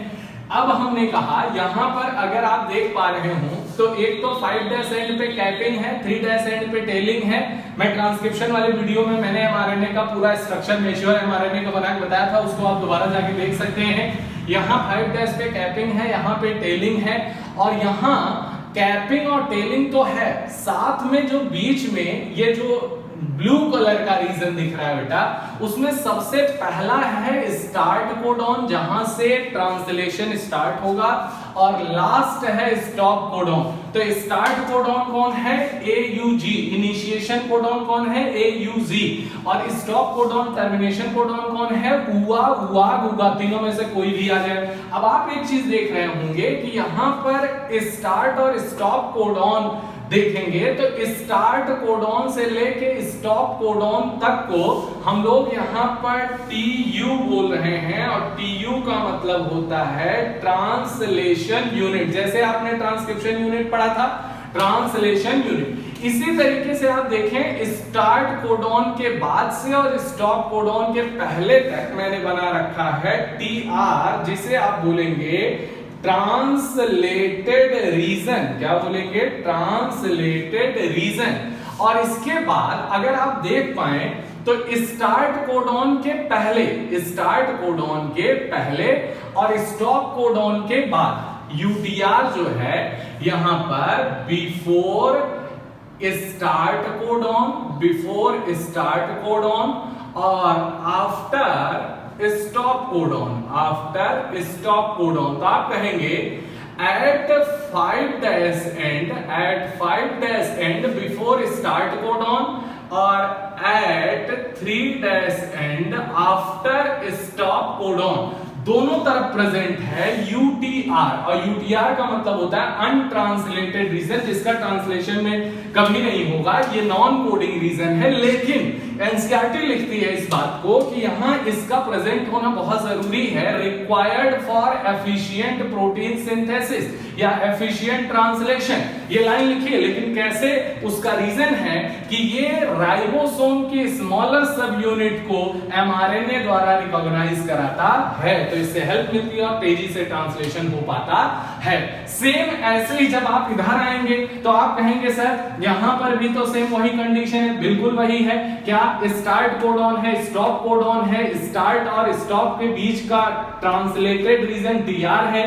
अब हमने कहा यहां पर अगर आप देख पा रहे हो तो एक तो 5' एंड पे कैपिंग है, 3' एंड पे टेलिंग है। मैं ट्रांसक्रिप्शन वाले वीडियो में मैंने एमआरएनए का पूरा स्ट्रक्चर मेच्योर एमआरएनए का बना के बताया था, उसको आप दोबारा जाके देख सकते हैं। यहाँ 5' पे कैपिंग है, यहाँ पे टेलिंग है, और यहाँ कैपिंग और टेलिंग तो है, साथ में जो बीच में ये जो ब्लू कलर का रीजन दिख रहा है बेटा, उसमें सबसे पहला है स्टार्ट कोडॉन, जहां से ट्रांसलेशन स्टार्ट होगा, और लास्ट है स्टॉप कोडॉन। तो स्टार्ट कोडॉन कौन है, AUG। इनिशिएशन कोडॉन कौन है, AUG। और स्टॉप कोडॉन, टर्मिनेशन कोडॉन कौन है, UA, UAG, UGA। तीनों में से कोई भी आ जाए। अब आप एक चीज देख रहे होंगे कि यहाँ पर स्टार्ट और स्टॉप कोडॉन देखेंगे तो स्टार्ट कोडॉन से लेके स्टॉप कोडॉन तक को हम लोग यहाँ पर TU बोल रहे हैं, और TU का मतलब होता है ट्रांसलेशन यूनिट। जैसे आपने ट्रांसक्रिप्शन यूनिट पढ़ा था, ट्रांसलेशन यूनिट। इसी तरीके से आप देखें स्टार्ट कोडॉन के बाद से और स्टॉप कोडॉन के पहले तक मैंने बना रखा है TR, जिसे आप बोलेंगे ट्रांसलेटेड रीजन। क्या बोलेंगे, ट्रांसलेटेड रीजन। और इसके बाद अगर आप देख पाए तो स्टार्ट कोडॉन के पहले, स्टार्ट कोडॉन के पहले और स्टॉप कोडॉन के बाद UTR जो है यहां पर before start codon, before start codon, और after stop codon, after stop codon. तो आप कहेंगे at 5' end, at 5' end before start codon, और at 3' end after stop codon. दोनों तरफ प्रेजेंट है यूटीआर, और यूटीआर का मतलब होता है अनट्रांसलेटेड रीजन, जिसका ट्रांसलेशन में कभी नहीं होगा, ये नॉन कोडिंग रीजन है। लेकिन एनसीईआरटी लिखती है इस बात को कि यहां इसका प्रेजेंट होना बहुत जरूरी है, required for efficient protein synthesis या एफिशिएंट ट्रांसलेशन, ये लाइन लिखी है। लेकिन कैसे, उसका रीजन है कि ये राइबोसोम की स्मॉलर सब यूनिट को एमआरएनए द्वारा रिकॉग्नाइज कराता है, तो इससे हेल्प मिलती है और तेजी से ट्रांसलेशन हो पाता है। सेम ऐसे ही जब आप इधर आएंगे तो आप कहेंगे सर यहां पर भी तो सेम वही कंडीशन है, बिल्कुल वही है। क्या स्टार्ट कोडॉन है, स्टॉप कोडॉन है, स्टार्ट और स्टॉप के बीच का ट्रांसलेटेड रीजन टीआर है,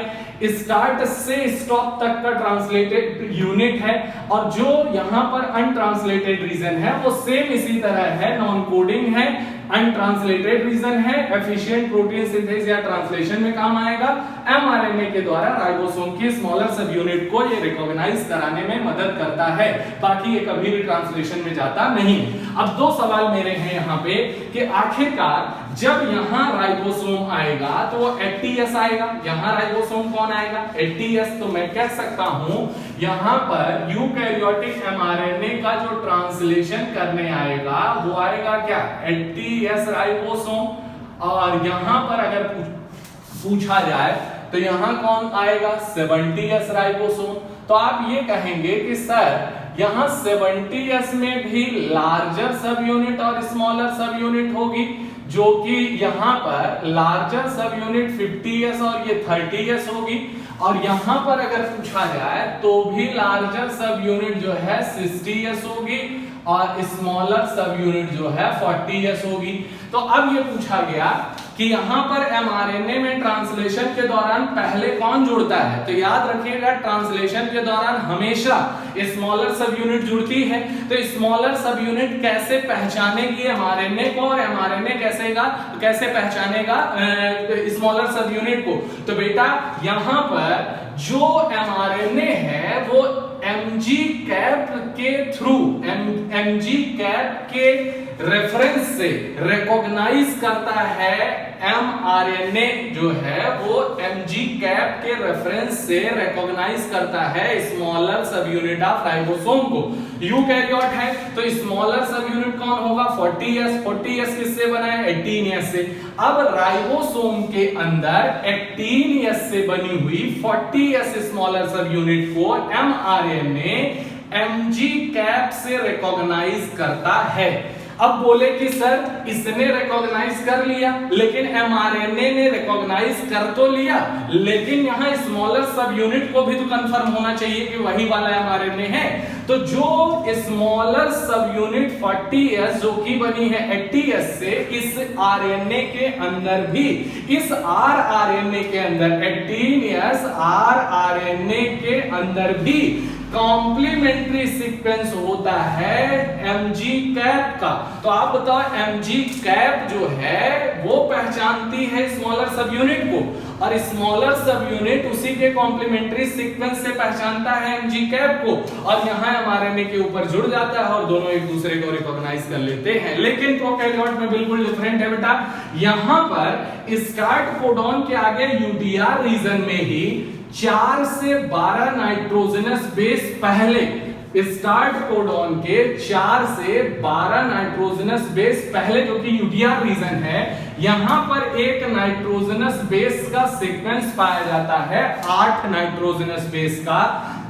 स्टार्ट से स्टॉप तक का ट्रांसलेटेड यूनिट है, और जो यहां पर अनट्रांसलेटेड रीजन है वो सेम इसी तरह है, नॉन कोडिंग है, अनट्रांसलेटेड रीजन है, एफिशिएंट प्रोटीन सिंथेसिस या ट्रांसलेशन में काम आएगा। एमआरएनए के द्वारा राइबोसोम की स्मॉलर सब यूनिट को ये रिकॉग्नाइज कराने में मदद करता है, बाकी ये कभी भी ट्रांसलेशन में जाता नहीं। अब दो सवाल मेरे हैं यहाँ पे कि आखिरकार जब यहाँ राइबोसोम आएगा तो वो एटीएस आएगा, यहाँ राइबोसोम कौन आएगा, एटीएस। तो मैं कह सकता हूं यहाँ पर यूकैरियोटिक एमआरएनए का जो ट्रांसलेशन करने आएगा वो आएगा क्या, एटीएस राइबोसोम। और यहाँ पर अगर पूछा जाए तो यहाँ कौन आएगा, 70S राइबोसोम। तो आप ये कहेंगे कि सर यहाँ 70S में भी लार्जर सब यूनिट और स्मॉलर सब यूनिट होगी, जो कि यहाँ पर लार्जर सब यूनिट 50S और ये 30S होगी, और यहाँ पर अगर पूछा जाए तो भी लार्जर सब यूनिट जो है 60S होगी और स्मॉलर सब यूनिट जो है 40S होगी। तो अब ये पूछा गया कि यहाँ पर एमआरएनए में ट्रांसलेशन के दौरान पहले कौन जुड़ता है, तो याद रखिएगा ट्रांसलेशन के दौरान हमेशा स्मॉलर सब यूनिट जुड़ती है। तो स्मॉलर सब यूनिट कैसे पहचानेगी एमआरएनए को, और एमआरएनए कैसे पहचानेगा स्मॉलर सब यूनिट को। तो बेटा यहाँ पर जो एमआरएनए है वो एमजी कैप के थ्रू, एमजी कैप के रेफरेंस से रिकॉग्नाइज करता है एमआरएनए जो है वो एमजी कैप के रेफरेंस से रिकॉग्नाइज करता है स्मॉलर सब यूनिट ऑफ राइबोसोम को। यूकैरियोट है तो स्मॉलर सब यूनिट कौन होगा, 40S। 40S किससे बना है, 18S से। अब राइबोसोम के अंदर 18S से बनी हुई 40S स्मॉलर सब यूनिट को एमआरएनए एमजी कैप से रिकॉग्नाइज करता है। अब बोले कि सर इसने रिकॉग्नाइज कर लिया, लेकिन एमआरएनए ने रिकॉग्नाइज कर तो लिया, लेकिन यहाँ स्मॉलर सब यूनिट को भी तो कंफर्म होना चाहिए कि वही वाला एमआरएनए है। तो जो स्मॉलर सब यूनिट 40S जो की बनी है 80S से, इस आरएनए के अंदर भी, इस आरएनए के अंदर 18S आरएनए के अंदर भी कॉम्प्लीमेंट्री सीक्वेंस होता है एमजी कैप का। तो आप बताओ एमजी कैप जो है वो पहचानती है स्मॉलर सब यूनिट को, और स्मॉलर सब यूनिट उसी के कॉम्प्लीमेंट्री सीक्वेंस से पहचानता है एमजी कैप को, और यहाँ एमआरएनए के ऊपर जुड़ जाता है और दोनों एक दूसरे को रिकॉग्नाइज कर लेते हैं। लेकिन प्रोकैरियोट में बिल्कुल डिफरेंट है बेटा। यहाँ पर स्टार्ट कोडॉन के आगे यूटीआर रीजन में ही 4 से 12 नाइट्रोजनस बेस पहले, स्टार्ट कोडॉन के 4 से 12 नाइट्रोजनस बेस पहले, जो कि यूटीआर रीजन है, यहां पर एक नाइट्रोजनस बेस का सीक्वेंस पाया जाता है 8 नाइट्रोजनस बेस का,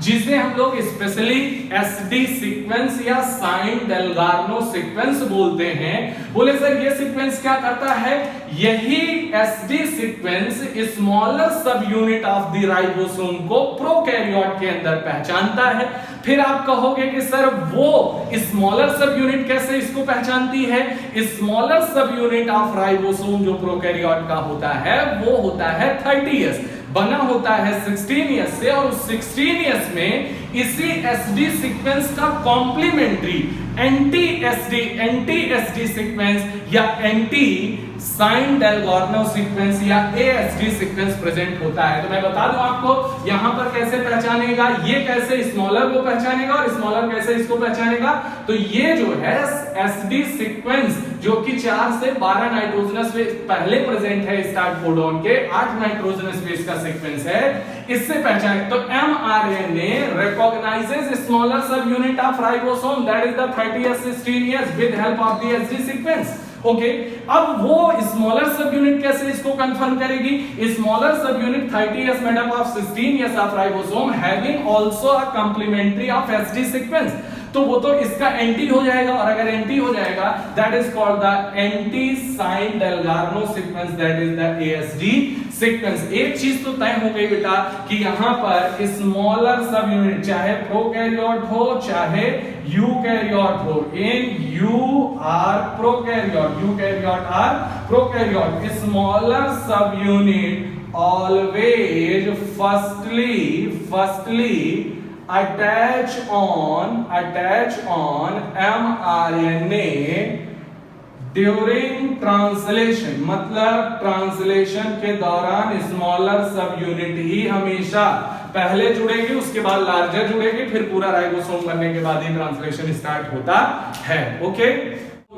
जिसे हम लोग स्पेशली एसडी सीक्वेंस या साइन डेल्गार्नो सीक्वेंस बोलते हैं। बोले सर ये सीक्वेंस क्या करता है, यही एसडी सीक्वेंस स्मॉलर सब यूनिट ऑफ द राइबोसोम को प्रोकैरियोट के अंदर पहचानता है। फिर आप कहोगे कि सर वो स्मॉलर सब यूनिट कैसे इसको पहचानती है, स्मॉलर सब यूनिट ऑफ राइबोसोम जो प्रोकैरियोट का होता है वो होता है 30S, बना होता है 16S से, और उस 16S में इसी एसडी सीक्वेंस का कॉम्प्लीमेंट्री एंटी एसडी सीक्वेंस या एंटी साइन डेलगॉर्नो सीक्वेंस या ASD सीक्वेंस प्रेजेंट होता है। तो मैं बता दूं आपको यहां पर कैसे पहचानेगा, ये कैसे स्मॉलर को पहचानेगा और स्मॉलर कैसे इसको पहचानेगा। तो ये जो है SD सीक्वेंस जो कि 4 से 12 नाइट्रोजनस बेस पहले प्रेजेंट है स्टार्ट कोडॉन के, 8 नाइट्रोजनस बेस का सीक्वेंस है, इससे पहचाने। तो mRNA recognizes smaller subunit of ribosome that is the 30s cysteines with help of the SD sequence। Okay, अब वो स्मॉलर सब यूनिट कैसे इसको कंफर्म करेगी। स्मॉलर सब unit 30s made up of cysteines of ribosome having also a complementary of SD sequence। तो वो तो इसका एंटी हो जाएगा, और अगर एंटी हो जाएगा that is called the anti Shine Dalgarno sequence, that is the ASD sequence. एक चीज तो तय हो गई बेटा कि यहां पर स्मॉलर सब यूनिट चाहे प्रोकैरियोट हो चाहे यूकैरियोट हो, इन यू आर prokaryote, eukaryote or prokaryote, smaller subunit always firstly attach on mRNA during translation, मतलब ट्रांसलेशन के दौरान स्मॉलर सब यूनिट ही हमेशा पहले जुड़ेगी, उसके बाद लार्जर जुड़ेगी, फिर पूरा राइबोसोम बनने के बाद ही ट्रांसलेशन स्टार्ट होता है। ओके,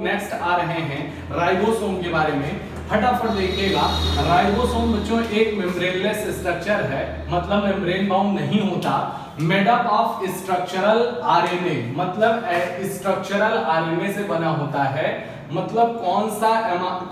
नेक्स्ट आ रहे हैं राइबोसोम के बारे में, फटाफट देखिएगा। राइबोसोम बच्चों एक मेम्ब्रेनलेस स्ट्रक्चर है, मतलब मेम्ब्रेन बाउंड नहीं होता, made up of structural RNA, मतलब स्ट्रक्चरल RNA से बना होता है। मतलब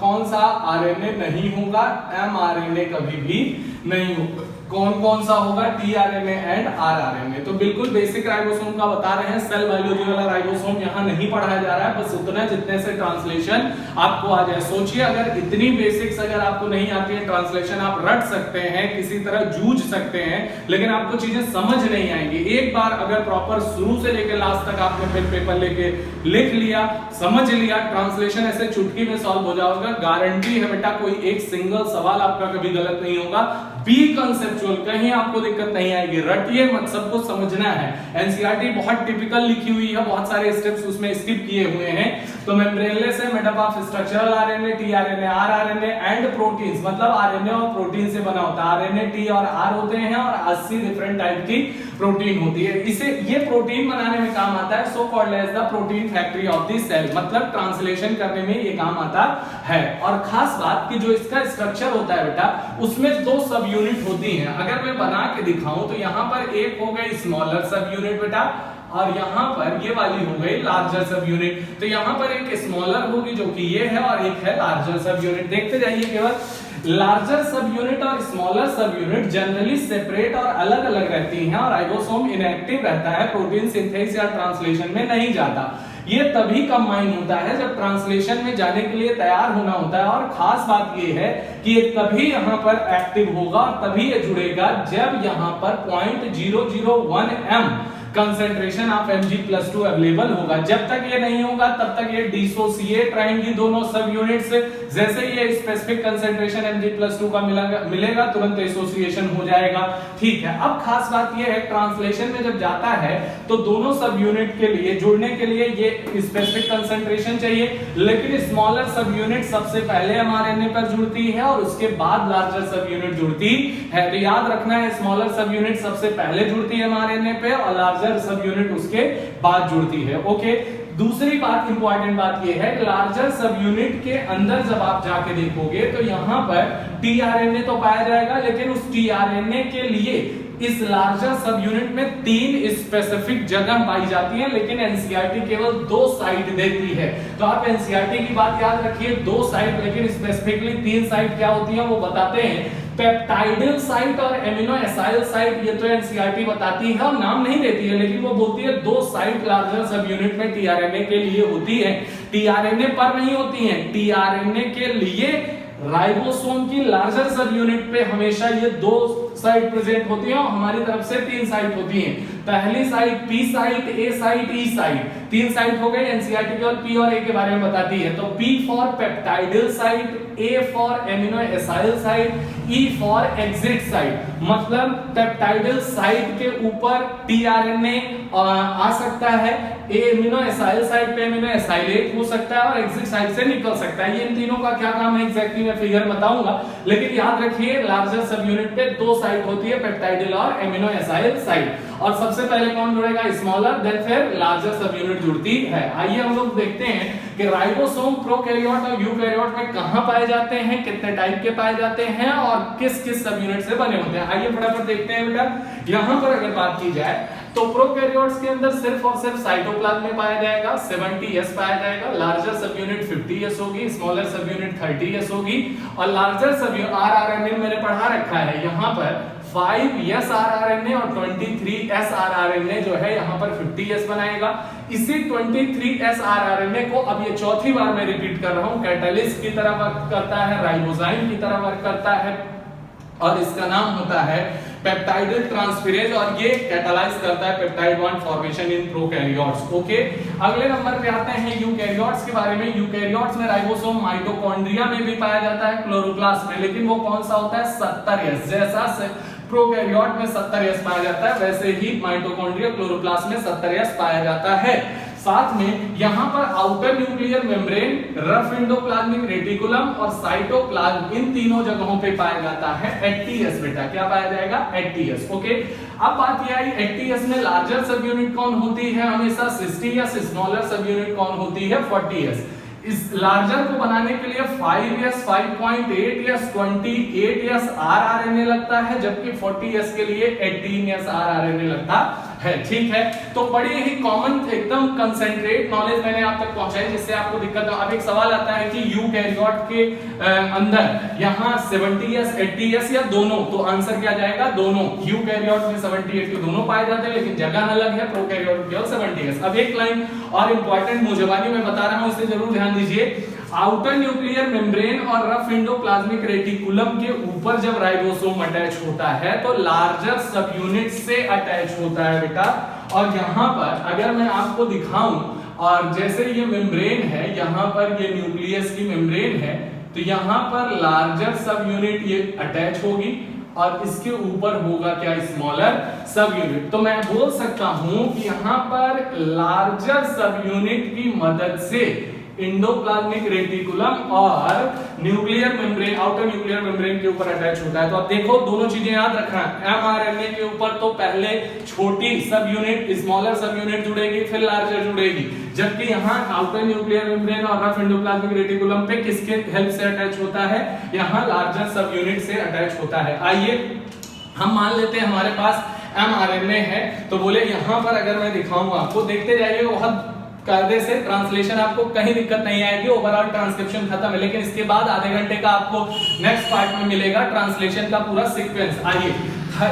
कौन सा RNA नहीं होगा, mRNA कभी भी नहीं होगा। कौन सा होगा, tRNA एंड rRNA। तो बिल्कुल बेसिक राइबोसोम का बता रहे हैं, सेल बायोलॉजी वाला राइबोसोम यहाँ नहीं पढ़ाया जा रहा है, बस उतना जितने से ट्रांसलेशन आपको आ जाए। सोचिए अगर इतनी बेसिक्स अगर आपको नहीं आती है, ट्रांसलेशन आप रट सकते हैं, किसी तरह जूझ सकते हैं, लेकिन आपको चीजें समझ नहीं आएंगी। एक बार अगर प्रॉपर शुरू से लेकर लास्ट तक आपने पेन पेपर लेके लिख लिया, समझ लिया, ट्रांसलेशन ऐसे चुटकी में सॉल्व हो जाएगा, गारंटी है बेटा। कोई एक सिंगल सवाल आपका कभी गलत नहीं होगा। बी कंसेप्चुअल, कहीं आपको दिक्कत नहीं आएगी, रटिए मत, सबको समझना है। एनसीईआरटी बहुत टिपिकल लिखी हुई है, बहुत सारे स्टेप्स उसमें स्किप किए हुए हैं। तो मेम्ब्रेनलेस है, made up of structural RNA, tRNA, rRNA and proteins, मतलब RNA और प्रोटीन से बना होता है। RNA, T और R होते हैं और 80 डिफरेंट टाइप की प्रोटीन होती है। इसे ये प्रोटीन बनाने में काम आता है, so called as the protein factory of the cell, मतलब ट्रांसलेशन करने में ये काम आता है। और खास बात कि जो इसका स्ट्रक्चर होता है बेटा, उसमें 2 सब यूनिट होती हैं। अगर मैं बना के दिखाऊं तो यहाँ पर एक हो गई स्मॉलर सब यूनिट बेटा, और यहाँ पर ये वाली हो गई लार्जर सब यूनिट। तो यहाँ पर एक स्मॉलर होगी जो कि ये है, और एक है लार्जर सब यूनिट। देखते जाइए केवल लार्जर सब यूनिट और स्मॉलर सब यूनिट जनरली सेपरेट और अलग अलग रहती हैं, और राइबोसोम इनएक्टिव रहता है, प्रोटीन सिंथेसिस या ट्रांसलेशन में नहीं जाता। ये तभी कंबाइन होता है जब ट्रांसलेशन में जाने के लिए तैयार होना होता है। और खास बात ये है कि ये तभी यहाँ पर एक्टिव होगा और तभी ये जुड़ेगा जब यहाँ पर 0.001 m concentration of Mg+2 available होगा। जब तक ये नहीं होगा तब तक ये डिसोसिएट रहेंगी दोनों सब यूनिट्स। जैसे ये स्पेसिफिक कंसेंट्रेशन Mg+2 का मिलेगा तुरंत एसोसिएशन हो जाएगा। ठीक है, अब खास बात ये है ट्रांसलेशन में जब जाता है तो दोनों सब यूनिट के लिए जुड़ने के लिए ये स्पेसिफिक कंसेंट्रेशन चाहिए, लेकिन स्मॉलर सब यूनिट सबसे पहले mRNA पर जुड़ती है और उसके बाद लार्जर सब यूनिट जुड़ती है। तो याद रखना है, स्मॉलर सब यूनिट सबसे पहले जुड़ती है mRNA पे और लार्जर सब यूनिट उसके बाद जुड़ती है। ओके, दूसरी बात, इंपॉर्टेंट बात ये है, लार्जर सब यूनिट के अंदर जब आप जाके देखोगे तो यहां पर tRNA तो पाया जाएगा, लेकिन उस tRNA के लिए इस लार्जर सब यूनिट में 3 स्पेसिफिक जगह पाई जाती है, लेकिन एनसीईआरटी केवल 2 साइट देती है। तो आप एनसीईआरटी की बात याद रखिए, 2 साइट, लेकिन स्पेसिफिकली 3 साइट क्या होती है वो बताते हैं। पेप्टाइडल साइट और एमिनो एसाइल साइट, ये तो एनसीईआरटी बताती है और नाम नहीं देती है, लेकिन वो बोलती है 2 साइट लार्जर सब यूनिट में tRNA के लिए होती है, tRNA पर नहीं होती है। tRNA के लिए राइबोसोम की लार्जर सब यूनिट पे हमेशा ये 2 साइट प्रेजेंट होती हैं और हमारी तरफ से 3 साइट होती हैं। पहली साइट पी साइट, ए साइट, ई साइट, तीन साइट हो गई। एनसीईआरटी केवल पी और ए के बारे में बताती है। तो P for peptidyl site, A for amino acyl site, E for exit site. मतलब पेप्टाइडल साइट के ऊपर टीआरएनए आ सकता है, एमिनो एसाइल साइट पे एमिनो एसाइलेट हो सकता है और एग्जिट साइट से निकल सकता है। ये इन तीनों का क्या काम है एग्जैक्टली मैं फिगर बताऊंगा, लेकिन याद रखिए लार्जर सब यूनिट पे दो साइट होती है, पेप्टाइडल और एमिनो एसाइल साइट। और सबसे पहले कौन जुड़ेगा? स्मॉलर, देन फिर लार्जर सब यूनिट जुड़ती है। आइए हम लोग देखते हैं कि राइबोसोम प्रोकैरियोट और यूकैरियोट में कहां पाए जाते हैं, कितने टाइप के पाए जाते हैं और किस किस सब यूनिट से बने होते हैं। आइए फटाफट देखते हैं बेटा। यहां पर अगर बात की जाए तो प्रोकैरियोट्स के अंदर सिर्फ और सिर्फ साइटोप्लाज्म में पाया जाएगा, 70s पाया जाएगा। लार्जर सब यूनिट 50s होगी, स्मॉलर सब यूनिट 30s होगी। और लार्जर सब यूनिट आरआरएनए मैंने पढ़ा रखा है यहां पर 5s आरआरएनए और 23s आरआरएनए जो है यहां पर 50s बनाएगा। इसी 23s आरआरएनए को अब ये चौथी बार मैं रिपीट कर रहा हूं, कैटलिस्ट की तरह वर्क करता है, राइबोजाइम की तरह वर्क करता है और इसका नाम होता है पेप्टाइडल ट्रांसफेरेज और ये कैटालाइज करता है peptide bond formation in prokaryotes. Okay, अगले नंबर पे आते हैं यूकैरियोट्स के बारे में। यूकैरियोट्स में राइबोसोम माइटोकॉन्ड्रिया में भी पाया जाता है, क्लोरोप्लास्ट में, लेकिन वो कौन सा होता है? 70s। जैसा प्रोकैरियोट में 70s पाया जाता है वैसे ही माइटोकॉन्ड्रिया क्लोरोप्लास्ट में 70s पाया जाता है। साथ में यहां पर outer nuclear membrane, rough endoplasmic reticulum और साइटोप्लाज्म इन तीनों जगहों पे पाया जाता है 80s। बेटा क्या पाया जाएगा? 80s। ओके, अब बात यह आई 80s में लार्जर सब यूनिट कौन होती है? हमेशा 60s। स्मॉलर सब यूनिट कौन होती है? 40s। इस लार्जर को बनाने के लिए 5s, 5.8s, 28s आरआरएनए लगता है, जबकि 40s के लिए 18s आरआरएनए लगता है। ठीक है, तो बड़ी ही कॉमन एकदम कंसेंट्रेट नॉलेज मैंने आप तक पहुंचाई जिससे आपको दिक्कत। अब एक सवाल आता है कि यूकैरियोट के अंदर यहाँ 70s, 80s या दोनों, तो आंसर क्या जाएगा? दोनों। यूकैरियोट में 70, 80 दोनों पाए जाते हैं, लेकिन जगह अलग है, प्रोकैरियोट केवल 70s। अब एक लाइन और इंपॉर्टेंट मुझे मैं बता रहा हूं, इसे जरूर ध्यान दीजिए। आउटर न्यूक्लियर मेम्ब्रेन और रफ एंडोप्लाज्मिक रेटिकुलम के ऊपर जब राइबोसोम अटैच होता है तो लार्जर सब यूनिट से अटैच होता है बेटा। और यहां पर अगर मैं आपको दिखाऊं, और जैसे ये मेम्ब्रेन है, यहां पर ये न्यूक्लियस की मेम्ब्रेन है, तो यहां पर लार्जर सब यूनिट ये अटैच होगी और इसके ऊपर होगा क्या? स्मॉलर सब यूनिट। तो मैं बोल सकता हूं कि यहां पर लार्जर सब यूनिट की मदद से एंडोप्लाज्मिक रेटिकुलम और nuclear membrane, outer nuclear membrane के ऊपर अटैच होता है। तो अब देखो दोनों चीजें याद रखना, एमआरएनए के ऊपर तो पहले छोटी subunit, smaller subunit जुड़ेगी, फिर लार्जर जुड़ेगी, जबकि यहाँ आउटर न्यूक्लियर मेम्ब्रेन और रफ एंडोप्लाज्मिक रेटिकुलम पे किसके हेल्प से अटैच होता है? यहाँ लार्जर सब यूनिट से अटैच होता है। आइए हम मान लेते हैं हमारे पास एमआरएनए है, तो बोले यहाँ पर अगर मैं दिखाऊंगा आपको, देखते जाइए, बहुत कायदे से ट्रांसलेशन आपको कहीं दिक्कत नहीं आएगी, ओवरऑल ट्रांसक्रिप्शन खत्म है, लेकिन इसके बाद आधे घंटे का आपको नेक्स्ट पार्ट में मिलेगा ट्रांसलेशन का पूरा सीक्वेंस। आइए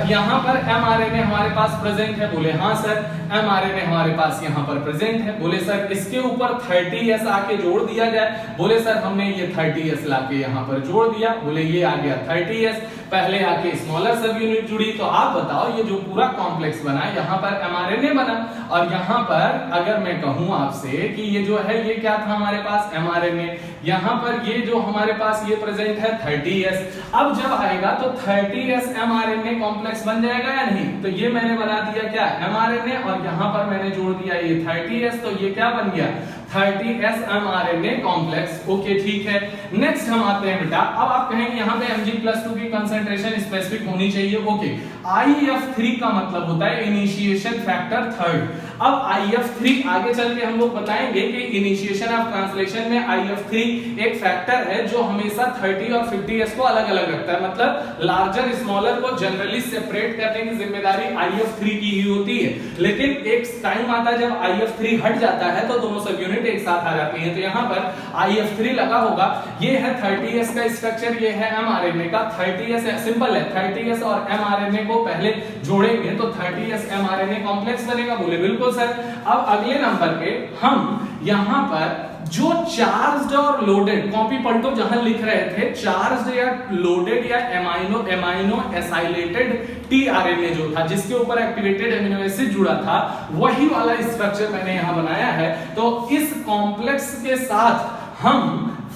यहाँ पर एमआरएनए हमारे पास प्रेजेंट है, बोले हाँ सर एमआरएनए हमारे पास यहाँ पर प्रेजेंट है, बोले सर इसके ऊपर 30s आके जोड़ दिया जाए, बोले सर हमने ये 30s लाके यहाँ पर जोड़ दिया, बोले ये आ गया 30s, पहले आके स्मॉलर सब यूनिट जुड़ी। तो आप बताओ ये जो पूरा कॉम्प्लेक्स बना, यहाँ पर एमआरएनए बना, और यहाँ पर अगर मैं कहूँ आपसे कि ये जो है ये क्या था हमारे पास? एमआरएनए। यहाँ पर ये जो हमारे पास ये प्रेजेंट है 30s। अब जब आएगा तो 30s एमआरएनए कॉम्प्लेक्स बन जाएगा या नहीं? तो ये मैंने बना दिया क्या? एमआरएनए, और यहाँ पर मैंने जोड़ दिया ये 30s, तो ये क्या बन गया? 30s mRNA complex. ओके ठीक है, नेक्स्ट हम आते हैं बेटा। अब आप कहेंगे यहाँ पे Mg+2 की कंसंट्रेशन स्पेसिफिक होनी चाहिए। ओके, IF3 का मतलब होता है इनिशिएशन फैक्टर थर्ड। अब IF3 आगे चल के हम लोग बताएंगे कि इनिशिएशन ऑफ ट्रांसलेशन में IF3 एक फैक्टर है जो हमेशा 30 और 50s को अलग अलग रखता है। मतलब लार्जर स्मॉलर को जनरली सेपरेट करने की जिम्मेदारी IF3 की ही होती है, लेकिन एक टाइम आता है जब IF3 हट जाता है तो दोनों सब यूनिट एक साथ आ जाती हैं। तो यहाँ पर IF3 लगा होगा, ये है 30s का स्ट्रक्चर, ये है mRNA का। 30s सिंपल है, 30s और mRNA को पहले जोड़ेंगे तो 30s mRNA कॉम्प्लेक्स बनेगा। बोले बिल्कुल सर। अब अगले नंबर पे हम यहां पर जो चार्ज्ड और लोडेड, कॉपी पलटो जहां लिख रहे थे चार्ज्ड या लोडेड या एमाइनो एसाइलेटेड टीआरएनए जो था जिसके ऊपर एक्टिवेटेड एमिनो एसिड जुड़ा था, वही वाला स्ट्रक्चर मैंने यहां बनाया है। तो इस कॉम्प्लेक्स के साथ हम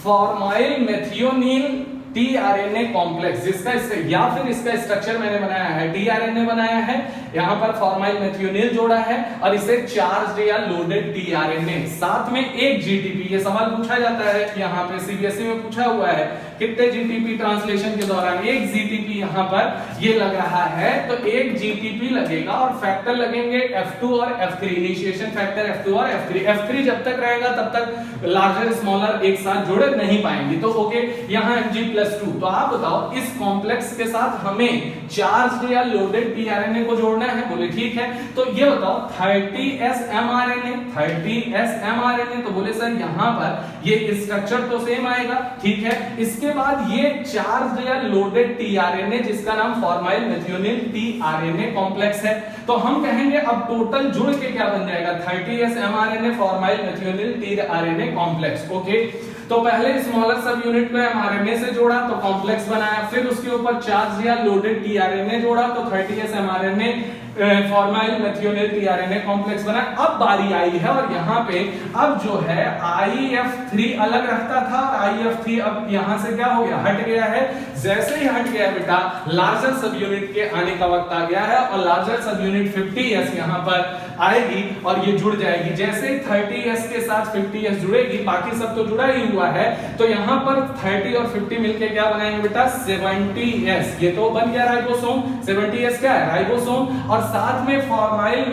फॉर्माइल मेथियोनिन टीआरएनए कॉम्प्लेक्स जिसका या फिर इसका स्ट्रक्चर मैंने बनाया है, टीआरएनए बनाया है, यहां पर फॉर्माइल मेथियोनिन जोड़ा है और इसे चार्ज्ड या लोडेड टीआरएनए, साथ में एक जीटीपी। ये सवाल पूछा जाता है यहां पे सीबीएसई में पूछा हुआ है, कितने जीटीपी ट्रांसलेशन के दौरान, एक जीटीपी यहां पर ये लग रहा है, तो एक जीटीपी लगेगा और फैक्टर लगेंगे F2 और F3, इनिशिएशन फैक्टर F2 और F3। F3 जब तक रहेगा तब तक लार्जर स्मॉलर एक साथ जुड़ नहीं पाएंगे, तो ओके यहां Mg+2। तो आप बताओ इस कॉम्प्लेक्स के साथ हमें चार्ज्ड या लोडेड टीआरएनए को जोड़ना है, बोले ठीक है। तो ये बताओ 30s mRNA, 30s mRNA, तो बोले सर यहां पर ये स्ट्रक्चर तो सेम आएगा, ठीक है। इसके बाद ये चार्ज्ड या लोडेड टीआरएनए जिसका नाम फॉर्माइल मेथियोनिन टीआरएनए कॉम्प्लेक्स है, तो हम कहेंगे अब टोटल जुड़ के क्या बन जाएगा, 30s mRNA formyl methionine tRNA complex, okay. तो पहले स्मॉलर सब यूनिट को एमआरएनए से जोड़ा तो कॉम्प्लेक्स बनाया, फिर उसके ऊपर चार्ज या लोडेड टीआरएनए जोड़ा तो 30s mRNA formyl methionine tRNA complex बना। अब बारी आई है और यहाँ पे अब जो है IF3 अलग रखता था और IF3 अब यहाँ से क्या हो गया, हट गया है। जैसे ही हट गया बेटा लार्जर सब यूनिट के आने का वक्त आ गया है और लार्जर सब यूनिट 50s यहाँ पर आएगी और ये जुड़ जाएगी। जैसे ही 30s के साथ 50s जुड़ेगी, बाकी सब तो जुड़ा ही हुआ है, तो यहाँ पर 30 और 50 मिलके क्या बनाएंगे बेटा 70s, ये तो बन गया राइबोसोम। 70s क्या है, राइबोसोम, और साथ में फॉर्माइल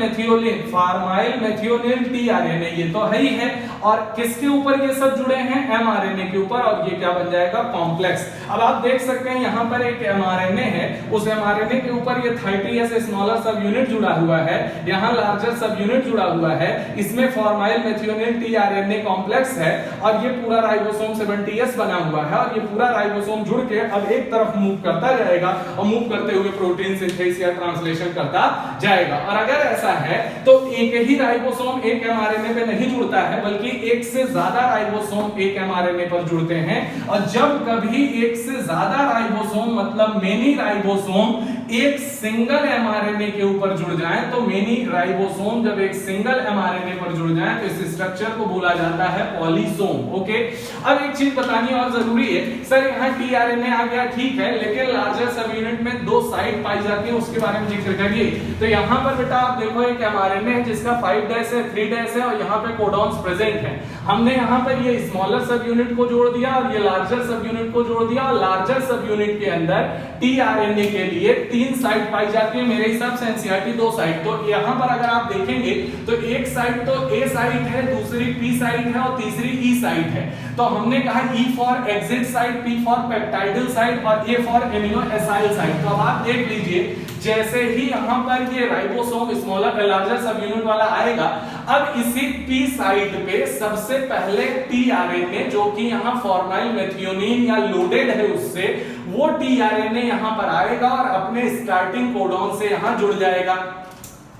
मेथियोनिन टीआरएनए, ये तो है ही है। और किसके ऊपर ये सब जुड़े हैं, एमआरएनए के ऊपर, और ये क्या बन जाएगा कॉम्प्लेक्स। अब आप देख सकते हैं यहाँ पर एक एमआरएनए है, उस एमआरएनए के ऊपर ये 30s स्मॉलर सब यूनिट जुड़ा हुआ है, यहाँ लार्जर सब यूनिट जुड़ा हुआ है, इसमें फॉर्माइल मेथियोनिन टीआरएनए कॉम्प्लेक्स है और ये पूरा राइबोसोम 70s बना हुआ है। और ये पूरा राइबोसोम जुड़ के अब एक तरफ मूव करता जाएगा और मूव करते हुए प्रोटीन सिंथेसिस या ट्रांसलेशन करता जाएगा। और अगर ऐसा है तो एक ही राइबोसोम एक एमआरएनए पे नहीं जुड़ता है, बल्कि एक से ज्यादा राइबोसोम एक एमआरएनए पर जुड़ते हैं। और जब कभी एक से ज्यादा राइबोसोम मतलब मेनी राइबोसोम एक सिंगल एमआरएनए के ऊपर जुड़ जाए, तो मेनी राइबोसोम जब एक सिंगल एमआरएनए पर जुड़ जाए तो इस स्ट्रक्चर को बोला जाता है पॉलीसोम, ओके। अब एक चीज बतानी और जरूरी है, सर यहाँ टीआरएनए आ गया ठीक है, लेकिन लार्जर सब यूनिट में दो साइट पाई जाती है, उसके बारे में जिक्र करिए। तो यहाँ पर बेटा आप देखो एक एमआरएनए है जिसका 5' है, 3' है और यहाँ पे कोडॉन्स प्रेजेंट है। हमने यहाँ पर ये स्मॉलर सब यूनिट को जोड़ दिया और ये लार्जर सब यूनिट को जोड़ दिया, और लार्जर सब यूनिट के अंदर टीआरएनए के लिए 3 साइट पाई जाती है, मेरे हिसाब से एनसीईआरटी 2 साइट। तो यहाँ पर अगर आप देखेंगे तो एक साइट तो ए साइट है, दूसरी पी साइट है और तीसरी ई साइट है। तो हमने कहा E for exit site, P for peptidyl site और A for amino acyl site. तो अब आप देख लीजिए जैसे ही यहाँ पर ये राइबोसोम स्मॉलर लार्जर सब यूनिट वाला आएगा, अब इसी पी साइट पे सबसे पहले टीआरएनए जो कि यहाँ फॉर्माइल मेथियोनिन या लोडेड है उससे, वो टीआरएनए यहाँ पर आएगा और अपने स्टार्टिंग कोडॉन से यहाँ जुड़ जाएगा।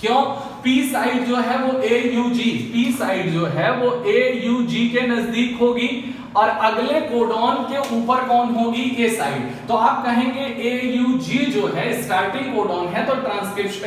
क्यों, पी साइड जो है वो AUG, पी साइड जो है वो AUG के नजदीक होगी और अगले कोडॉन के ऊपर कौन होगी, ए साइड। तो आप कहेंगे AUG जो है स्टार्टिंग कोडॉन है, तो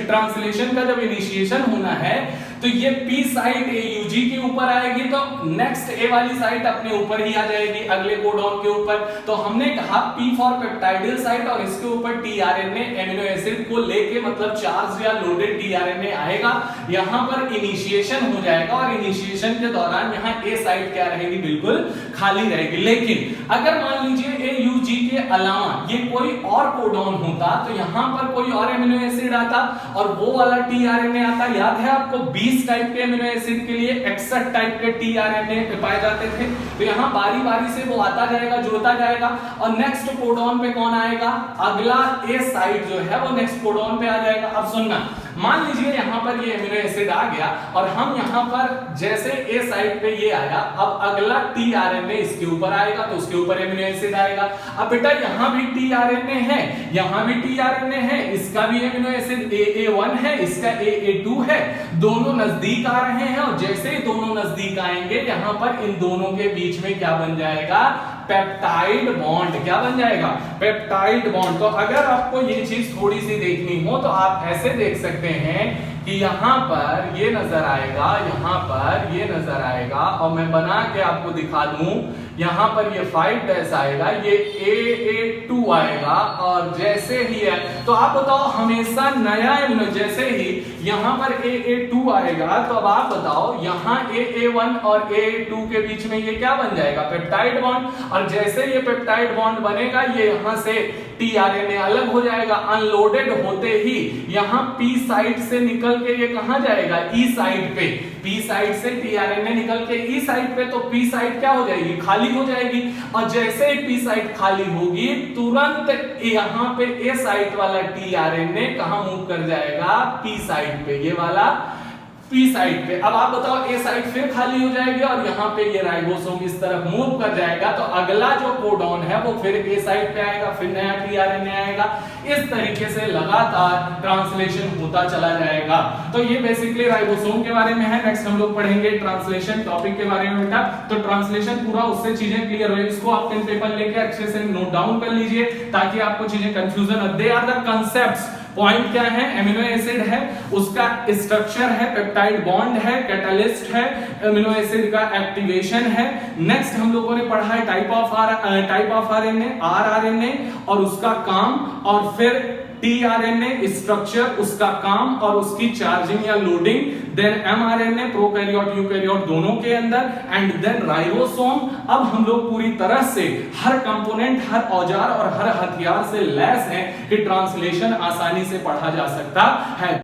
ट्रांसलेशन का जब इनिशिएशन होना है तो ये पी साइट AUG के ऊपर आएगी, तो नेक्स्ट ए वाली साइट अपने ऊपर ही आ जाएगी अगले कोडॉन के ऊपर। तो हमने कहा पी फॉर पेप्टाइडल साइट और इसके ऊपर टीआरएनए एमिनो एसिड को लेके मतलब चार्ज या लोडेड टीआरएनए आएगा, यहां पर इनिशिएशन हो जाएगा और इनिशिएशन के दौरान यहां ए साइट क्या रहेगी, बिल्कुल खाली रहेगी। लेकिन अगर मान लीजिए AUG के अलावा ये कोई और कोडॉन होता तो यहां पर कोई और एमिनो एसिड आता और वो वाला टीआरएनए आता। याद है आपको 20 टाइप के एमिनो एसिड के लिए 61 टाइप के टीआरएनए पाए जाते थे। तो यहां बारी बारी से वो आता जाएगा, जुड़ता जाएगा और नेक्स्ट कोडॉन पे कौन आएगा, अगला ए साइट जो है वो नेक्स्ट कोडॉन पे आ जाएगा। अब सुनना, मान लीजिए यहाँ पर ये एमिनो एसिड आ गया और हम यहाँ पर जैसे ए साइड पे ये आया, अब अगला टीआरएनए इसके ऊपर आएगा तो उसके ऊपर एमिनो एसिड आएगा। अब बेटा यहाँ भी टीआरएनए है, यहाँ भी टीआरएनए है, इसका भी एमिनो एसिड AA1 है, इसका AA2 है, दोनों नजदीक आ रहे हैं और जैसे ही दोनों नजदीक आएंगे यहाँ पर इन दोनों के बीच में क्या बन जाएगा, पेप्टाइड बॉन्ड। क्या बन जाएगा, पेप्टाइड बॉन्ड। तो अगर आपको ये चीज थोड़ी सी देखनी हो तो आप ऐसे देख सकते हैं कि यहाँ पर ये नजर आएगा, यहाँ पर ये नजर आएगा और मैं बना के आपको दिखा दूं, यहाँ पर ये 5' आएगा, ये AA2 आएगा और जैसे ही है तो आप बताओ हमेशा नया एमिनो, जैसे ही यहाँ पर AA2 आएगा तो अब आप बताओ यहाँ AA1 और AA2 के बीच में ये क्या बन जाएगा, पेप्टाइड बॉन्ड। और जैसे ये पेप्टाइड बॉन्ड बनेगा ये यहाँ से टीआरएनए अलग हो जाएगा, अनलोडेड होते ही यहाँ पी साइड से निकल के ये कहां जाएगा, ई साइड पे। पी साइड से टीआरएनए निकल के ई साइड पे, तो पी साइड क्या हो जाएगी, खाली हो जाएगी। और जैसे ही पी साइड खाली होगी तुरंत यहाँ पे ए साइड वाला टीआरएनए कहां मूव कर जाएगा, पी साइड पे, ये वाला पी साइड पे। अब आप बताओ ए साइड फिर खाली हो जाएगी और यहाँ पे ये राइबोसोम इस तरफ मूव कर जाएगा तो अगला जो कोडॉन है वो फिर ए साइड पे आएगा, फिर नया टीआरएनए आएगा। इस तरीके से लगातार ट्रांसलेशन होता चला जाएगा। तो ये बेसिकली राइबोसोम के बारे में है। नेक्स्ट हम लोग पढ़ेंगे ट्रांसलेशन टॉपिक के बारे में बेटा। तो ट्रांसलेशन पूरा उससे चीजें क्लियर हो, इसको आप पेन पेपर लेके अच्छे से नोट डाउन कर लीजिए ताकि आपको चीजें confusion, they are the concepts. Point क्या है, एमिनो एसिड है, उसका स्ट्रक्चर है, पेप्टाइड बॉन्ड है, कैटलिस्ट है, एमिनो एसिड का एक्टिवेशन है। नेक्स्ट हम लोगों ने पढ़ा है टाइप ऑफ आरएनए, आरआरएनए और उसका काम, और फिर टीआरएनए स्ट्रक्चर, उसका काम और उसकी चार्जिंग या loading, then mRNA prokaryote eukaryote दोनों के अंदर, एंड देन राइबोसोम। अब हम लोग पूरी तरह से हर कंपोनेंट, हर औजार और हर हथियार से लैस हैं कि ट्रांसलेशन आसानी से पढ़ा जा सकता है।